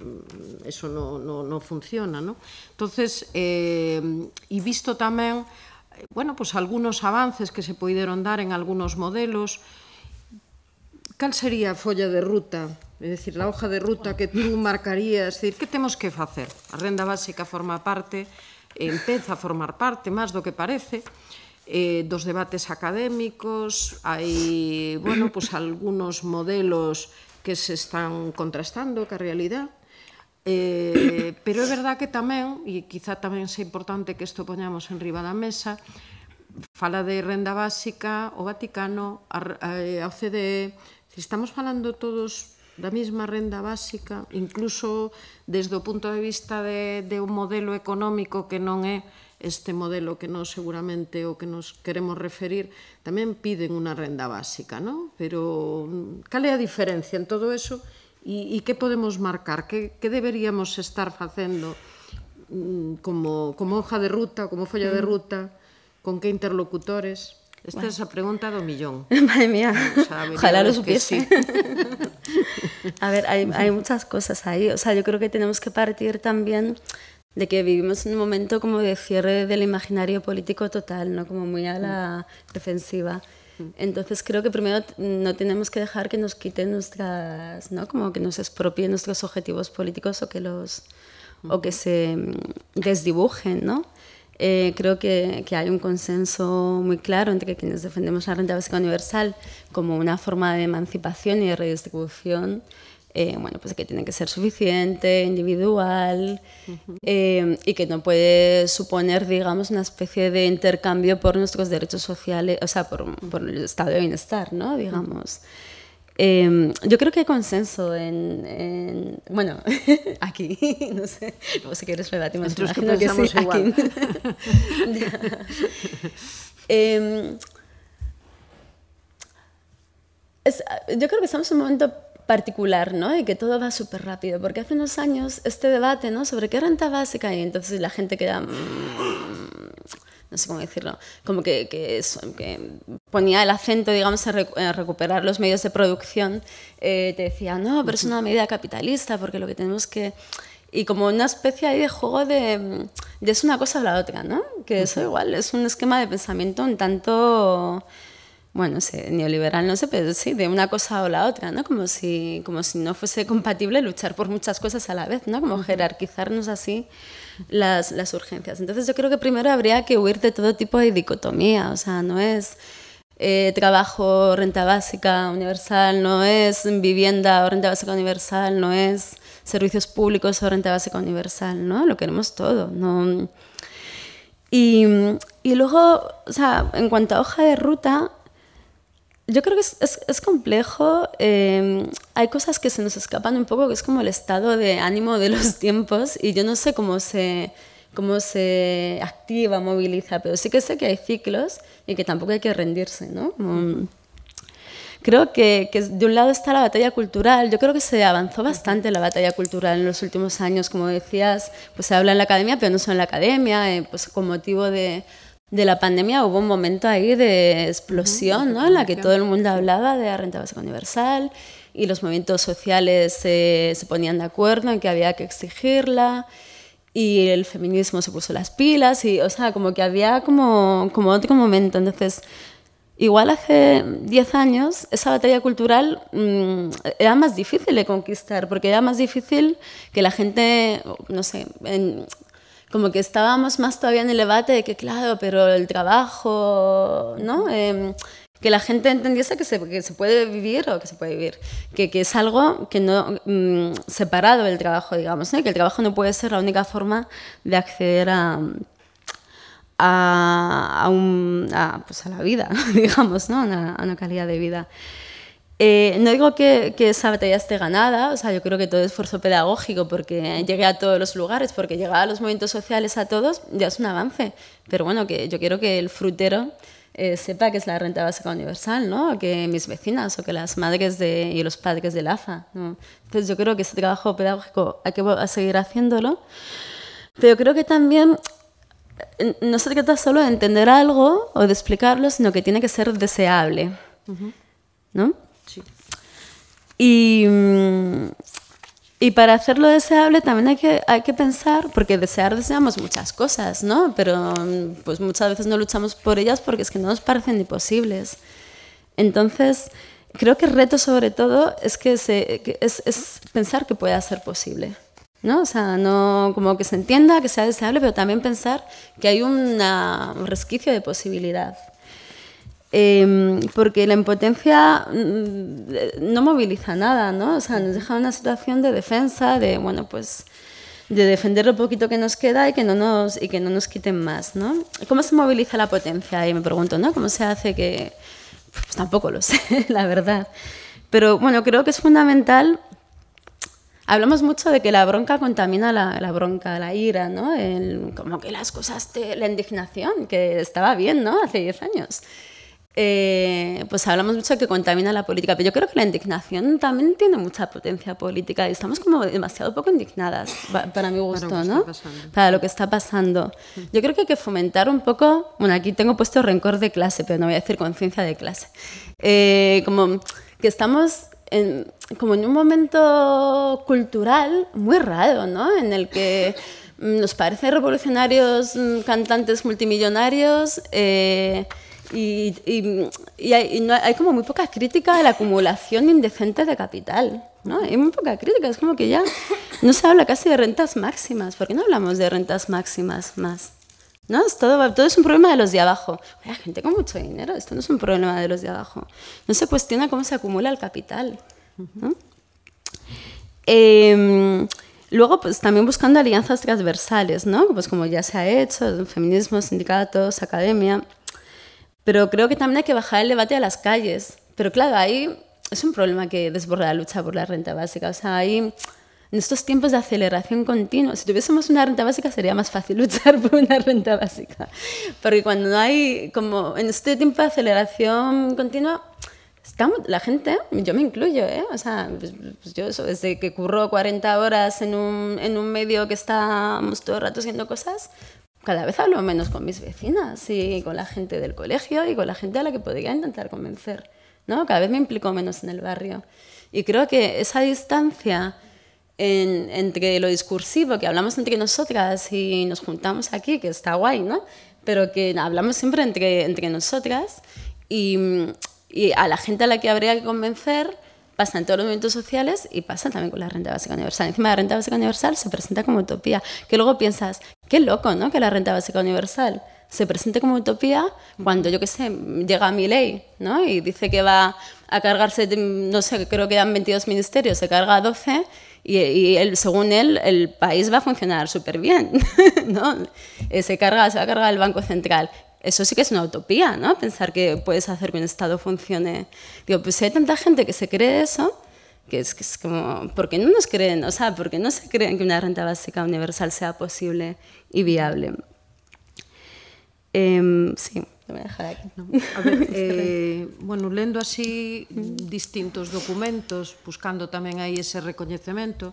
eso non funciona, ¿no? Entonces, e visto tamén, bueno, pues algunos avances que se poideron dar en algunos modelos, cal sería a folla de ruta? É dicir, a hoja de ruta que tú marcarías, é dicir, que temos que facer? A renda básica forma parte, empeza a formar parte, máis do que parece, dos debates académicos, hai, bueno, pues algunos modelos que se están contrastando ca realidade, pero é verdad que tamén, e quizá tamén é importante que isto poñamos en riba da mesa, fala de renda básica o Vaticano, a OCDE, estamos falando todos da mesma renda básica, incluso desde o punto de vista de un modelo económico que non é este modelo que nos seguramente o que nos queremos referir, tamén piden unha renda básica, non? Pero cal é a diferencia en todo eso e que podemos marcar? Que deberíamos estar facendo como hoja de ruta, como folla de ruta, con que interlocutores? Esta es a pregunta do millón. Madre mía, ojalá lo supiese. A ver, hay muchas cosas ahí. O sea, yo creo que tenemos que partir también de que vivimos en un momento como de cierre del imaginario político total, ¿no? Como muy a la defensiva. Entonces creo que primero no tenemos que dejar que nos quiten nuestras, ¿no? Como que nos expropien nuestros objetivos políticos o que se desdibujen, ¿no? Creo que hay un consenso muy claro entre quienes defendemos la renta básica universal como una forma de emancipación y de redistribución, bueno, pues que tiene que ser suficiente, individual, y que no puede suponer, digamos, una especie de intercambio por nuestros derechos sociales, o sea, por el estado de bienestar, ¿no? Digamos. Yo creo que hay consenso bueno, aquí, no sé, luego si quieres rebatimos, entonces imagino que sí, igual. Yo creo que estamos en un momento particular, ¿no? Y que todo va súper rápido, porque hace unos años este debate, ¿no? Sobre qué renta básica, y entonces la gente queda... no sé cómo decirlo, como que ponía el acento, digamos, en recuperar los medios de producción, te decía, no, pero es una medida capitalista, porque lo que tenemos que... Y como una especie ahí de juego de es una cosa o la otra, ¿no? Que eso igual es un esquema de pensamiento un tanto... Bueno, no sé, neoliberal, no sé, pero sí, de una cosa o la otra, ¿no? Como si no fuese compatible luchar por muchas cosas a la vez, ¿no? Como jerarquizarnos así las urgencias. Entonces yo creo que primero habría que huir de todo tipo de dicotomía, o sea, no es trabajo, renta básica universal, no es vivienda o renta básica universal, no es servicios públicos o renta básica universal, ¿no? Lo queremos todo, ¿no? Y luego, o sea, en cuanto a hoja de ruta, yo creo que es complejo. Hay cosas que se nos escapan un poco, que es como el estado de ánimo de los tiempos, y yo no sé cómo se activa, moviliza, pero sí que sé que hay ciclos y que tampoco hay que rendirse, ¿no? Creo que de un lado está la batalla cultural. Yo creo que se avanzó bastante la batalla cultural en los últimos años, como decías, pues se habla en la academia, pero no solo en la academia, pues con motivo de la pandemia hubo un momento ahí de explosión, ¿no? En la que todo el mundo hablaba de la renta básica universal y los movimientos sociales se ponían de acuerdo en que había que exigirla, y el feminismo se puso las pilas, y, o sea, como que había como otro momento. Entonces, igual hace 10 años esa batalla cultural era más difícil de conquistar, porque era más difícil que la gente, no sé, como que estábamos más todavía en el debate de que, claro, pero el trabajo, ¿no? Que la gente entendiese que se puede vivir o que se puede vivir, que es algo que no separado del trabajo, digamos, ¿no? Que el trabajo no puede ser la única forma de acceder a la vida, digamos, ¿no? A una calidad de vida. No digo que esa batalla esté ganada, o sea, yo creo que todo esfuerzo pedagógico porque llegue a todos los lugares, porque llegar a los movimientos sociales a todos, ya es un avance. Pero bueno, que yo quiero que el frutero sepa que es la renta básica universal, ¿no? Que mis vecinas o que las madres y los padres del AFA, ¿no? Entonces yo creo que ese trabajo pedagógico hay que seguir haciéndolo, pero creo que también no se trata solo de entender algo o de explicarlo, sino que tiene que ser deseable, ¿no? Sí. Y para hacerlo deseable también hay que pensar, porque deseamos muchas cosas, ¿no? Pero pues muchas veces no luchamos por ellas porque es que no nos parecen ni posibles. Entonces, creo que el reto sobre todo es es pensar que pueda ser posible, ¿no? O sea, no como que se entienda, que sea deseable, pero también pensar que hay un resquicio de posibilidad. Porque la impotencia no moviliza nada, ¿no? O sea, nos deja una situación de defensa, de, bueno, pues, de defender lo poquito que nos queda y que no nos quiten más, ¿no? ¿Cómo se moviliza la potencia? Y me pregunto, ¿no? ¿Cómo se hace que...? Pues tampoco lo sé, la verdad. Pero, bueno, creo que es fundamental. Hablamos mucho de que la bronca contamina la ira, ¿no? Como que las cosas, la indignación, que estaba bien, ¿no? Hace 10 años. Pues hablamos mucho de que contamina la política, pero yo creo que la indignación también tiene mucha potencia política y estamos como demasiado poco indignadas, para mi gusto, ¿no? Para lo que está pasando. Yo creo que hay que fomentar un poco, bueno, aquí tengo puesto rencor de clase, pero no voy a decir conciencia de clase, como que estamos como en un momento cultural muy raro, ¿no? En el que nos parecen revolucionarios cantantes multimillonarios y hay como muy poca crítica a la acumulación indecente de capital, ¿no? Hay muy poca crítica, es como que ya no se habla casi de rentas máximas. ¿Por qué no hablamos de rentas máximas más? ¿No? Todo es un problema de los de abajo. Hay gente con mucho dinero, esto no es un problema de los de abajo. No se cuestiona cómo se acumula el capital, ¿no? Luego, pues también buscando alianzas transversales, ¿no? Pues como ya se ha hecho, feminismo, sindicatos, academia. Pero creo que también hay que bajar el debate a las calles. Pero claro, ahí es un problema que desborda la lucha por la renta básica. O sea, ahí... En estos tiempos de aceleración continua, si tuviésemos una renta básica sería más fácil luchar por una renta básica. Porque cuando no hay, como en este tiempo de aceleración continua, la gente, yo me incluyo, o sea, pues yo desde que curro 40 horas en un medio que estamos todo el rato haciendo cosas, cada vez hablo menos con mis vecinas y con la gente del colegio y con la gente a la que podría intentar convencer, ¿no? Cada vez me implico menos en el barrio. Y creo que esa distancia entre lo discursivo, que hablamos entre nosotras y nos juntamos aquí, que está guay, ¿no? Pero que hablamos siempre entre nosotras y a la gente a la que habría que convencer pasa en todos los movimientos sociales y pasa también con la renta básica universal. Encima la renta básica universal se presenta como utopía, que luego piensas, qué loco, ¿no? Que la renta básica universal se presente como utopía cuando, yo qué sé, llega Milei, ¿no? Y dice que va a cargarse, no sé, creo que eran 22 ministerios, se carga 12 y según él, el país va a funcionar súper bien, ¿no? Se va a cargar el Banco Central. Eso sí que es una utopía, ¿no? Pensar que puedes hacer que un Estado funcione. Digo, pues si hay tanta gente que se cree eso, que es como, ¿por qué no nos creen? O sea, ¿por qué no se creen que una renta básica universal sea posible y viable? Sí, lo voy a dejar aquí. No. A ver, bueno, lendo así distintos documentos, buscando tamén aí ese recoñecemento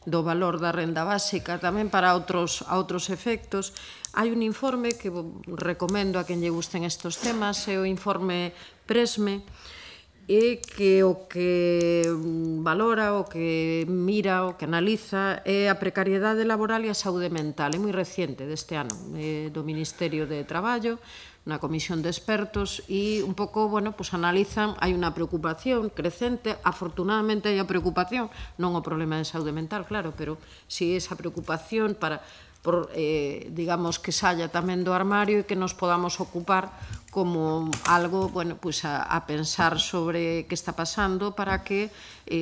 do valor da renda básica tamén para outros efectos. Hai un informe que recomendo a quen lle gusten estes temas, é o informe Presme, e que o que valora, o que mira, o que analiza é a precariedade laboral e a saúde mental. É moi reciente deste ano, do Ministerio de Traballo, unha comisión de expertos e un pouco, bueno, pues analizan, hai unha preocupación crecente, afortunadamente hai a preocupación, non o problema de saúde mental, claro, pero si esa preocupación por digamos, que saia tamén do armario e que nos podamos ocupar como algo, bueno, pues a pensar sobre que está pasando para que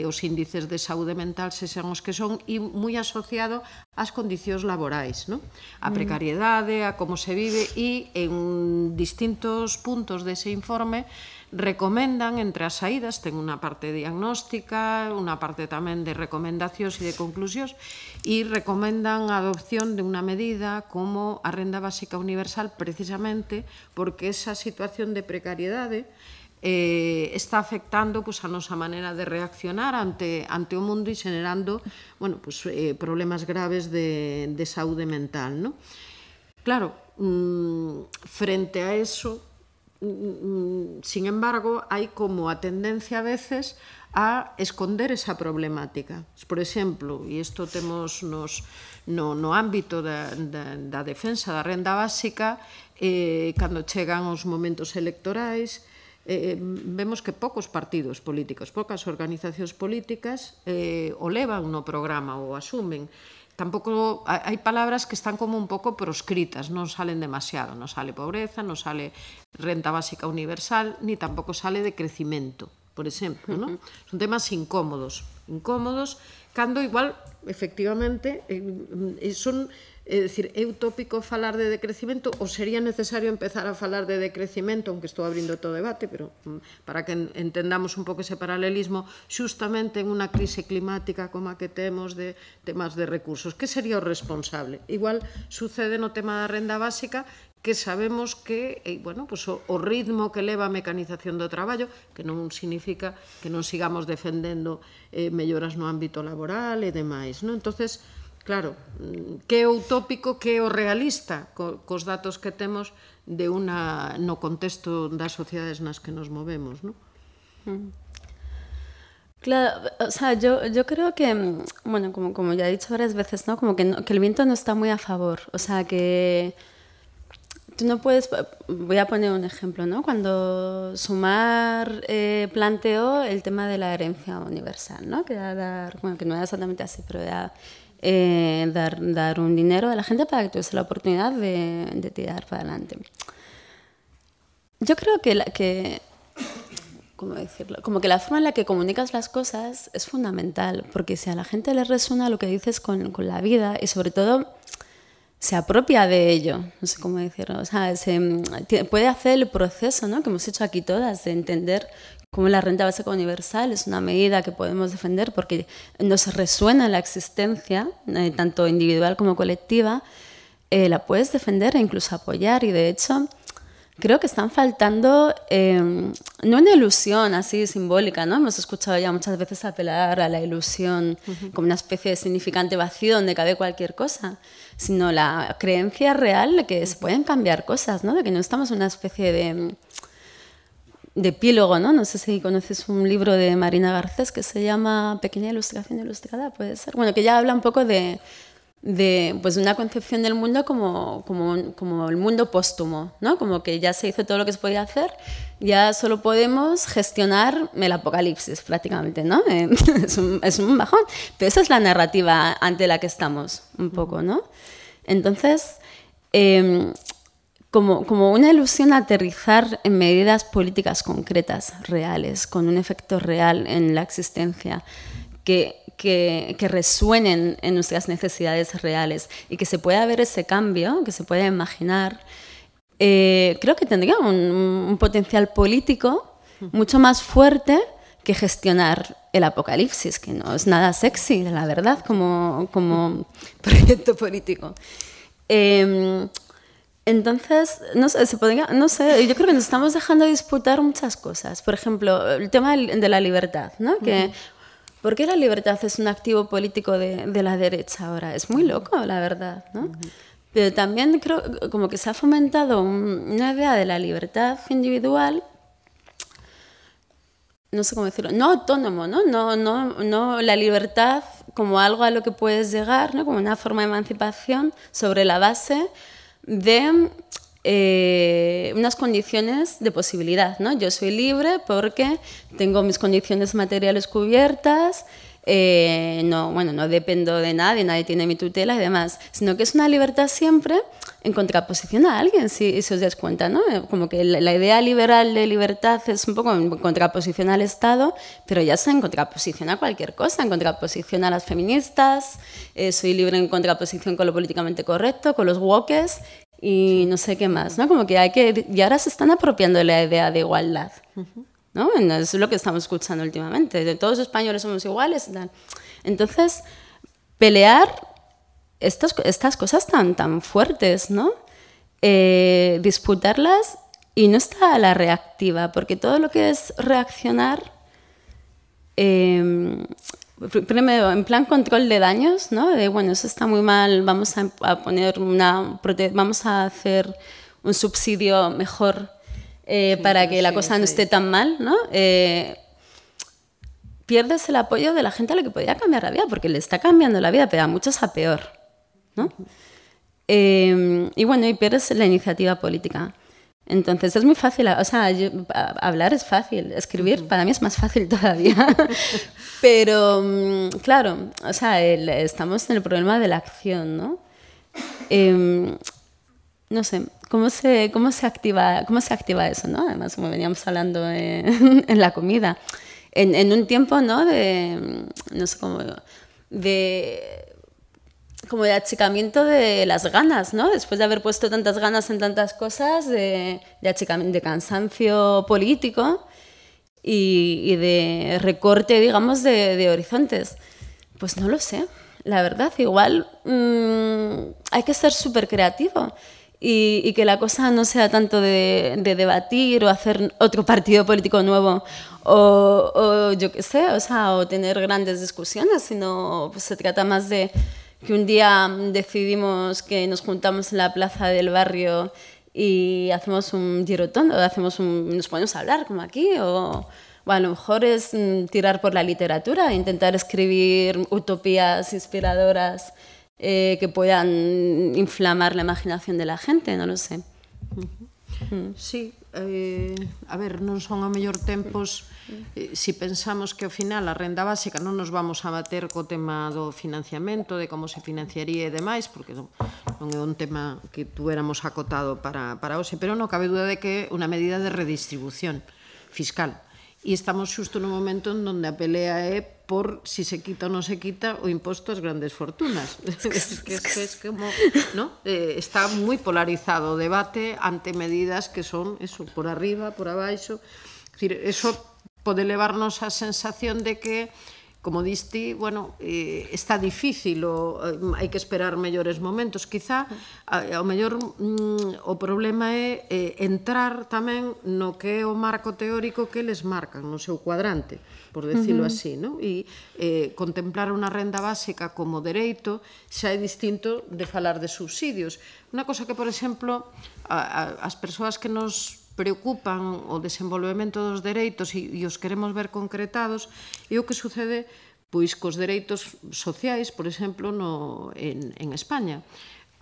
os índices de saúde mental se sean os que son e moi asociado ás condicións laborais, ¿no? A precariedade, a como se vive e en distintos puntos dese informe recomendan entre as saídas, ten unha parte diagnóstica, unha parte tamén de recomendacións e de conclusións, e recomendan a adopción de unha medida como a renda básica universal precisamente porque esa situación de precariedade está afectando pues, a nosa maneira de reaccionar ante o mundo e generando bueno, pues, problemas graves de saúde mental, ¿no? Claro, frente a eso, sin embargo, hai como a tendencia a veces a esconder esa problemática. Por exemplo, e isto temos no ámbito da defensa da renda básica, cando chegan os momentos electorais, vemos que poucos partidos políticos, poucas organizacións políticas o levan no programa ou asumen. Tampouco hai palabras que están como un pouco proscritas, non salen demasiado, non sale pobreza, non sale renta básica universal, ni tampouco sale de crecimento, por exemplo, non? Son temas incómodos, cando igual, efectivamente, son, é dicir, é utópico falar de decrecimento ou sería necesario empezar a falar de decrecimento, aunque estou abrindo todo o debate, pero para que entendamos un pouco ese paralelismo, xustamente en unha crise climática como a que temos de temas de recursos. Que sería o responsable? Igual sucede no tema da renda básica, que sabemos que bueno, pues o ritmo que leva a mecanización do traballo, que non significa que non sigamos defendendo melloras no ámbito laboral e demais, non? Entonces, claro, que é o utópico, que é o realista cos datos que temos no contexto das sociedades nas que nos movemos, non? Claro, o sea, yo creo que, bueno, como ya he dicho varias veces, ¿no? Como que, que el viento no está muy a favor. O sea, que tú no puedes... Voy a poner un ejemplo, ¿no? Cuando Sumar planteó el tema de la herencia universal, ¿no? Que era dar, bueno, que no era exactamente así, pero era dar un dinero a la gente para que tuviese la oportunidad de tirar para adelante. Yo creo que ¿cómo decirlo? Como que la forma en la que comunicas las cosas es fundamental, porque si a la gente le resuena lo que dices con la vida y sobre todo se apropia de ello, no sé cómo decirlo, o sea, puede hacer el proceso, ¿no? Que hemos hecho aquí todas, de entender cómo la renta básica universal es una medida que podemos defender porque nos resuena en la existencia, tanto individual como colectiva, la puedes defender e incluso apoyar, y de hecho creo que están faltando, no una ilusión así simbólica, ¿no? Hemos escuchado ya muchas veces apelar a la ilusión como una especie de significante vacío donde cabe cualquier cosa, sino la creencia real de que se pueden cambiar cosas, ¿no? De que no estamos en una especie de epílogo, ¿no? No sé si conoces un libro de Marina Garcés que se llama Pequeña ilustración ilustrada, puede ser. Bueno, que ya habla un poco de pues una concepción del mundo como el mundo póstumo, ¿no? Como que ya se hizo todo lo que se podía hacer, ya solo podemos gestionar el apocalipsis prácticamente, ¿no? Es un bajón, pero esa es la narrativa ante la que estamos un poco, ¿no? Entonces, como una ilusión aterrizar en medidas políticas concretas, reales, con un efecto real en la existencia, que resuenen en nuestras necesidades reales y que se pueda ver ese cambio, que se pueda imaginar, creo que tendría un potencial político mucho más fuerte que gestionar el apocalipsis, que no es nada sexy, la verdad, como proyecto político. Entonces, no sé, yo creo que nos estamos dejando de disputar muchas cosas. Por ejemplo, el tema de la libertad, ¿no? ¿Por qué la libertad es un activo político de la derecha ahora? Es muy loco, la verdad, ¿no? Pero también creo como que se ha fomentado una idea de la libertad individual, no sé cómo decirlo, no autónomo, ¿no? No la libertad como algo a lo que puedes llegar, ¿no? Como una forma de emancipación sobre la base de unas condiciones de posibilidad, ¿no? Yo soy libre porque tengo mis condiciones materiales cubiertas, no dependo de nadie tiene mi tutela y demás, sino que es una libertad siempre en contraposición a alguien, si os dais cuenta, ¿no? Como que la idea liberal de libertad es un poco en contraposición al Estado, pero ya está en contraposición a cualquier cosa, en contraposición a las feministas, soy libre en contraposición con lo políticamente correcto, con los wokes y no sé qué más, ¿no? Como que y ahora se están apropiando de la idea de igualdad, ¿no? Es lo que estamos escuchando últimamente, de todos los españoles somos iguales y tal. Entonces, pelear estas cosas tan fuertes, ¿no? Disputarlas y no está a la reactiva, porque todo lo que es reaccionar, primero, en plan control de daños, ¿no? De, bueno, eso está muy mal, vamos a hacer un subsidio mejor para que la cosa no esté tan mal, ¿no? Pierdes el apoyo de la gente a la que podría cambiar la vida, porque le está cambiando la vida, pero a muchos a peor, ¿no? Y bueno, y pierdes la iniciativa política. Entonces es muy fácil, o sea, hablar es fácil, escribir para mí es más fácil todavía. Pero, claro, o sea, estamos en el problema de la acción, ¿no? No sé, ¿cómo se activa eso, ¿no? Además, como veníamos hablando en la comida, en un tiempo, ¿no? No sé cómo, como de achicamiento de las ganas, ¿no? Después de haber puesto tantas ganas en tantas cosas, de cansancio político y de recorte, digamos, de horizontes. Pues no lo sé, la verdad, igual hay que ser súper creativo y que la cosa no sea tanto de debatir o hacer otro partido político nuevo o yo qué sé, o tener grandes discusiones, sino pues se trata más de que un día decidimos que nos juntamos en la plaza del barrio y hacemos un girotón, o nos ponemos a hablar como aquí, o O a lo mejor es tirar por la literatura, intentar escribir utopías inspiradoras que puedan inflamar la imaginación de la gente, non lo sé. Sí, a ver, non son ao mellor tempos si pensamos que ao final a renda básica non nos vamos a bater co tema do financiamento, de como se financiaría e demais, porque non é un tema que tuéramos acotado para hoxe, pero non cabe duda de que é unha medida de redistribución fiscal. E estamos xusto no momento en donde a pelea é por si se quita ou non se quita o imposto ás grandes fortunas. Es como, ¿no? Está moi polarizado o debate ante medidas que son eso, por arriba, por abaixo. Es decir, eso pode levarnos a sensación de que, como diste, bueno, está difícil ou hai que esperar mellores momentos. Quizá, ao mellor, o problema é entrar tamén no que é o marco teórico que eles marcan no seu cuadrante, por decirlo así, non? E contemplar unha renda básica como dereito xa é distinto de falar de subsidios. Unha cosa que, por exemplo, as persoas que nos preocupan o desenvolvemento dos dereitos e os queremos ver concretados é o que sucede pois cos dereitos sociais, por exemplo, en España.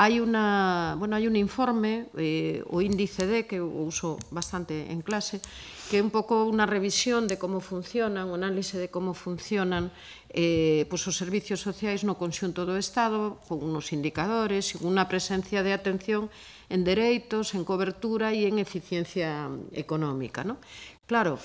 Hai un informe, o índice D, que eu uso bastante en clase, que é un pouco unha revisión de como funcionan, un análise de como funcionan os servicios sociais no conxunto do Estado, con unos indicadores, con unha presencia de atención en dereitos, en cobertura e en eficiencia económica. Claro,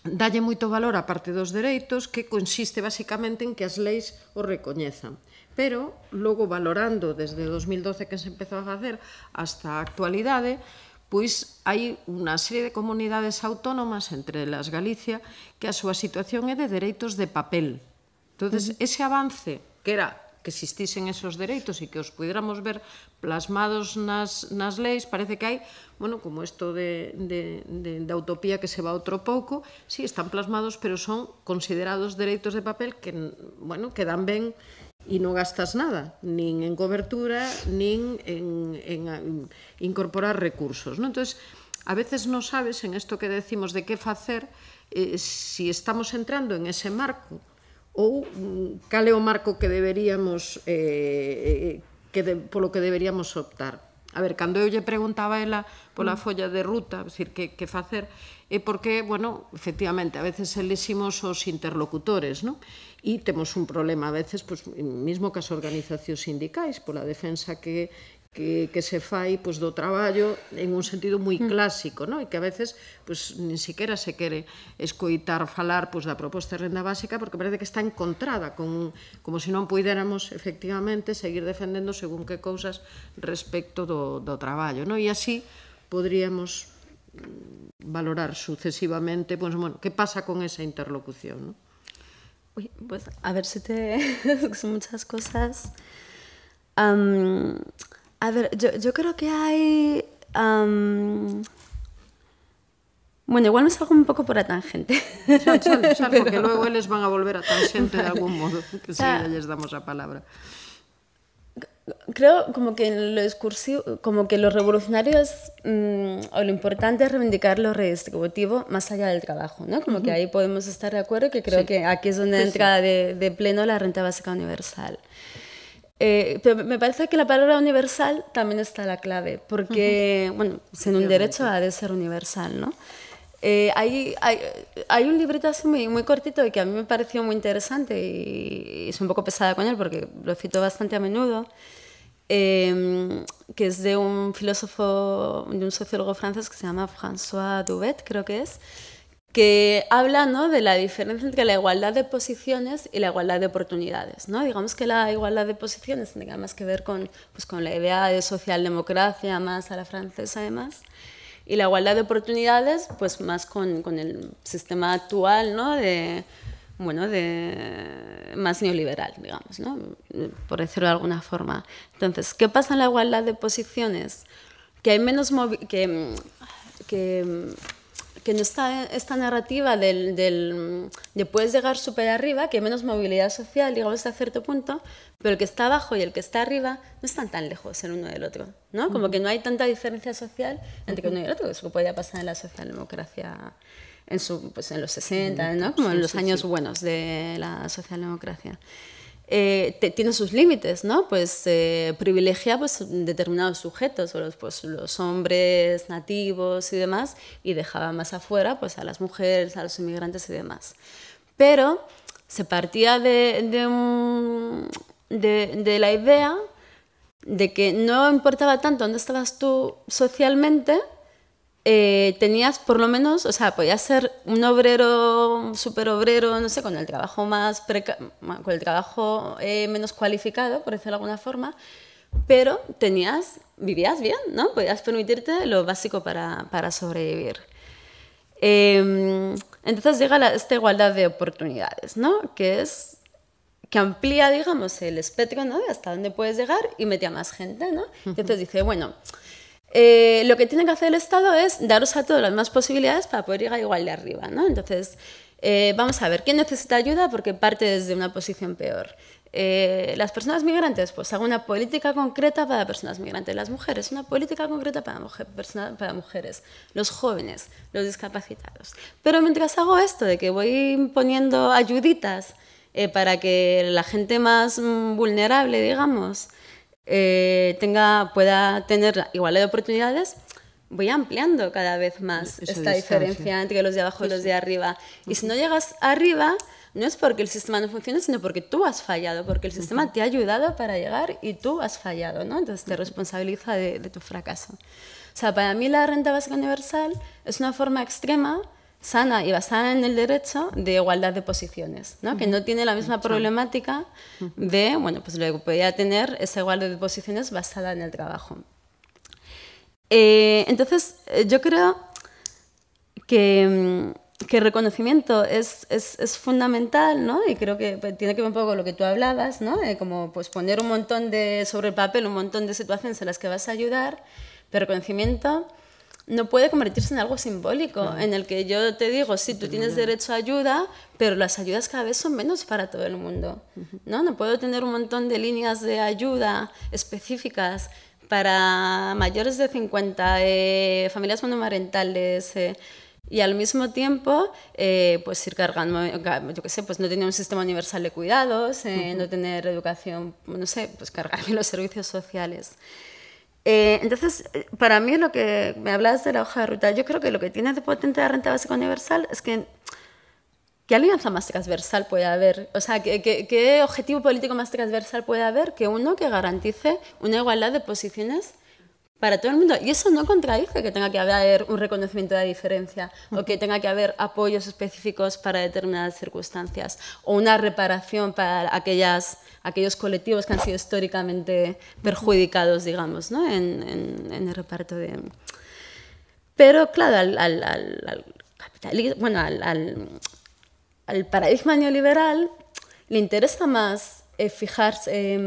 dalle moito valor á parte dos dereitos, que consiste basicamente en que as leis o recoñezan. Pero, logo, valorando desde 2012 que se empezou a facer hasta a actualidade, pois hai unha serie de comunidades autónomas, entre elas Galicia, que a súa situación é de dereitos de papel. Entón, ese avance que era que existisen esos dereitos e que os pudiéramos ver plasmados nas leis, parece que hai, bueno, como isto da utopía que se va outro pouco, sí, están plasmados, pero son considerados dereitos de papel que, bueno, que dan ben e non gastas nada, nin en cobertura, nin en incorporar recursos, non? Entón, a veces non sabes en isto que decimos de que facer, si estamos entrando en ese marco ou cal é o marco que deberíamos polo que deberíamos optar. A ver, cando eu lle preguntaba a ela pola folla de ruta, decir, que facer, é porque, bueno, efectivamente, a veces eliximos os interlocutores, non? E temos un problema a veces, mesmo que as organizacións sindicais, pola defensa que se fai do traballo en un sentido moi clásico, e que a veces nin siquiera se quere escoitar falar da proposta de renda básica porque parece que está encontrada como se non puidéramos efectivamente seguir defendendo según que cousas respecto do traballo, e así podríamos valorar sucesivamente que pasa con esa interlocución. Uy, pues a ver si son muchas cosas. A ver, yo creo que hay... Bueno, igual me salgo un pouco por a tangente. Sal, porque logo eles van a volver a tangente de algún modo, que si les damos a palabra. Creo como que en lo discursivo, como que los revolucionarios o lo importante es reivindicar lo redistributivo más allá del trabajo, ¿no? Como que ahí podemos estar de acuerdo, que creo que aquí es donde entra de pleno la renta básica universal. Pero me parece que la palabra universal también está la clave, porque, bueno, sin un derecho ha de ser universal, ¿no? Hay un librito así muy cortito y que a mí me pareció muy interesante y soy un poco pesada con él porque lo cito bastante a menudo, que es de un filósofo, de un sociólogo francés que se llama François Duvet, creo que habla, ¿no?, de la diferencia entre la igualdad de posiciones y la igualdad de oportunidades, ¿no? Digamos que la igualdad de posiciones tiene más que ver con la idea de socialdemocracia más a la francesa además, y la igualdad de oportunidades pues más con el sistema actual, ¿no?, más neoliberal, digamos, ¿no?, por decirlo de alguna forma. Entonces, ¿qué pasa en la igualdad de posiciones? Que hay menos que no está esta narrativa de puedes llegar súper arriba, que hay menos movilidad social, digamos, hasta cierto punto, pero el que está abajo y el que está arriba no están tan lejos el uno del otro, ¿no? Como que no hay tanta diferencia social entre uno y el otro, eso podía pasar en la socialdemocracia en los 60, ¿no? Como en los años buenos de la socialdemocracia. Tiene sus límites, ¿no? Pues privilegia pues, determinados sujetos, los hombres nativos y demás, y dejaba más afuera pues, a las mujeres, a los inmigrantes y demás. Pero se partía de la idea de que no importaba tanto dónde estabas tú socialmente, tenías por lo menos, o sea, podías ser un obrero, un superobrero, no sé, con el trabajo con el trabajo menos cualificado, por decirlo de alguna forma, pero vivías bien, ¿no? Podías permitirte lo básico para sobrevivir. Entonces llega esta igualdad de oportunidades, ¿no? Que amplía, digamos, el espectro, ¿no? De hasta dónde puedes llegar y mete a más gente, ¿no? Entonces dice, bueno, lo que tiene que hacer el Estado es daros a todos las más posibilidades para poder llegar igual de arriba, ¿no? Entonces, vamos a ver, ¿quién necesita ayuda? Porque parte desde una posición peor. Las personas migrantes, pues hago una política concreta para personas migrantes. Las mujeres, una política concreta para mujeres. Los jóvenes, los discapacitados. Pero mientras hago esto de que voy poniendo ayuditas para que la gente más vulnerable, digamos, pueda tener igualdad de oportunidades, voy ampliando cada vez más esta diferencia entre los de abajo y los de arriba. Y si no llegas arriba, no es porque el sistema no funcione, sino porque tú has fallado, porque el sistema te ha ayudado para llegar y tú has fallado, ¿no? Entonces te responsabiliza de tu fracaso. O sea, para mí la renta básica universal es una forma extrema, sana y basada en el derecho de igualdad de posiciones, ¿no? Que no tiene la misma problemática de, bueno, pues lo que podía tener esa igualdad de posiciones basada en el trabajo. Entonces, yo creo que el reconocimiento es fundamental, ¿no? Y creo que tiene que ver un poco con lo que tú hablabas, ¿no? Como pues, poner sobre el papel un montón de situaciones en las que vas a ayudar, pero el reconocimiento no puede convertirse en algo simbólico, en el que yo te digo, sí, tú tienes derecho a ayuda, pero las ayudas cada vez son menos para todo el mundo, ¿no? No puedo tener un montón de líneas de ayuda específicas para mayores de 50, familias monomarentales, y al mismo tiempo pues ir cargando, yo qué sé, pues no tener un sistema universal de cuidados, no tener educación, no sé, pues cargarme los servicios sociales. Entonces, para mí lo que me hablas de la hoja de ruta, yo creo que lo que tiene de potente la renta básica universal es que ¿qué alianza más transversal puede haber? O sea, ¿qué objetivo político más transversal puede haber que uno que garantice una igualdad de posiciones para todo el mundo? Y eso no contradice que tenga que haber un reconocimiento de la diferencia o que tenga que haber apoyos específicos para determinadas circunstancias o una reparación para aquellos colectivos que han sido históricamente perjudicados, digamos, ¿no? en el reparto de... Pero, claro, al capitalismo, bueno, al paradigma neoliberal le interesa más fijarse,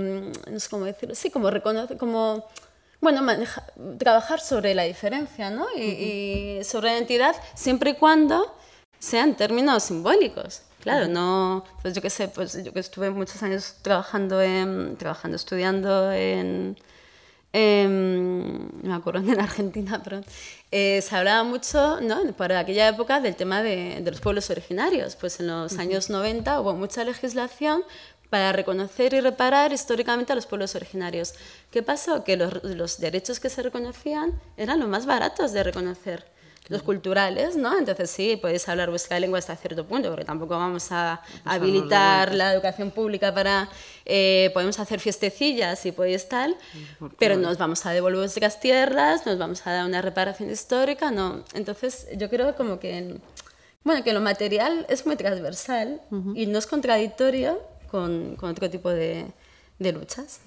no sé cómo decirlo, sí, como reconocer, como... Bueno, trabajar sobre la diferencia, ¿no? Y sobre la identidad, siempre y cuando sean términos simbólicos. Claro, no... Pues yo qué sé, pues yo que estuve muchos años estudiando no me acuerdo, en Argentina, pero se hablaba mucho, ¿no? Por aquella época del tema de los pueblos originarios. Pues en los años 90 hubo mucha legislación para reconocer y reparar históricamente a los pueblos originarios. ¿Qué pasó? Que los derechos que se reconocían eran los más baratos de reconocer, los culturales, ¿no? Entonces sí, podéis hablar vuestra lengua hasta cierto punto, porque tampoco vamos a habilitar la educación pública para... podemos hacer fiestecillas y podéis tal, pero nos vamos a devolver vuestras tierras, nos vamos a dar una reparación histórica, ¿no? Entonces yo creo como que... Bueno, que lo material es muy transversal y no es contradictorio con otro tipo de luchas.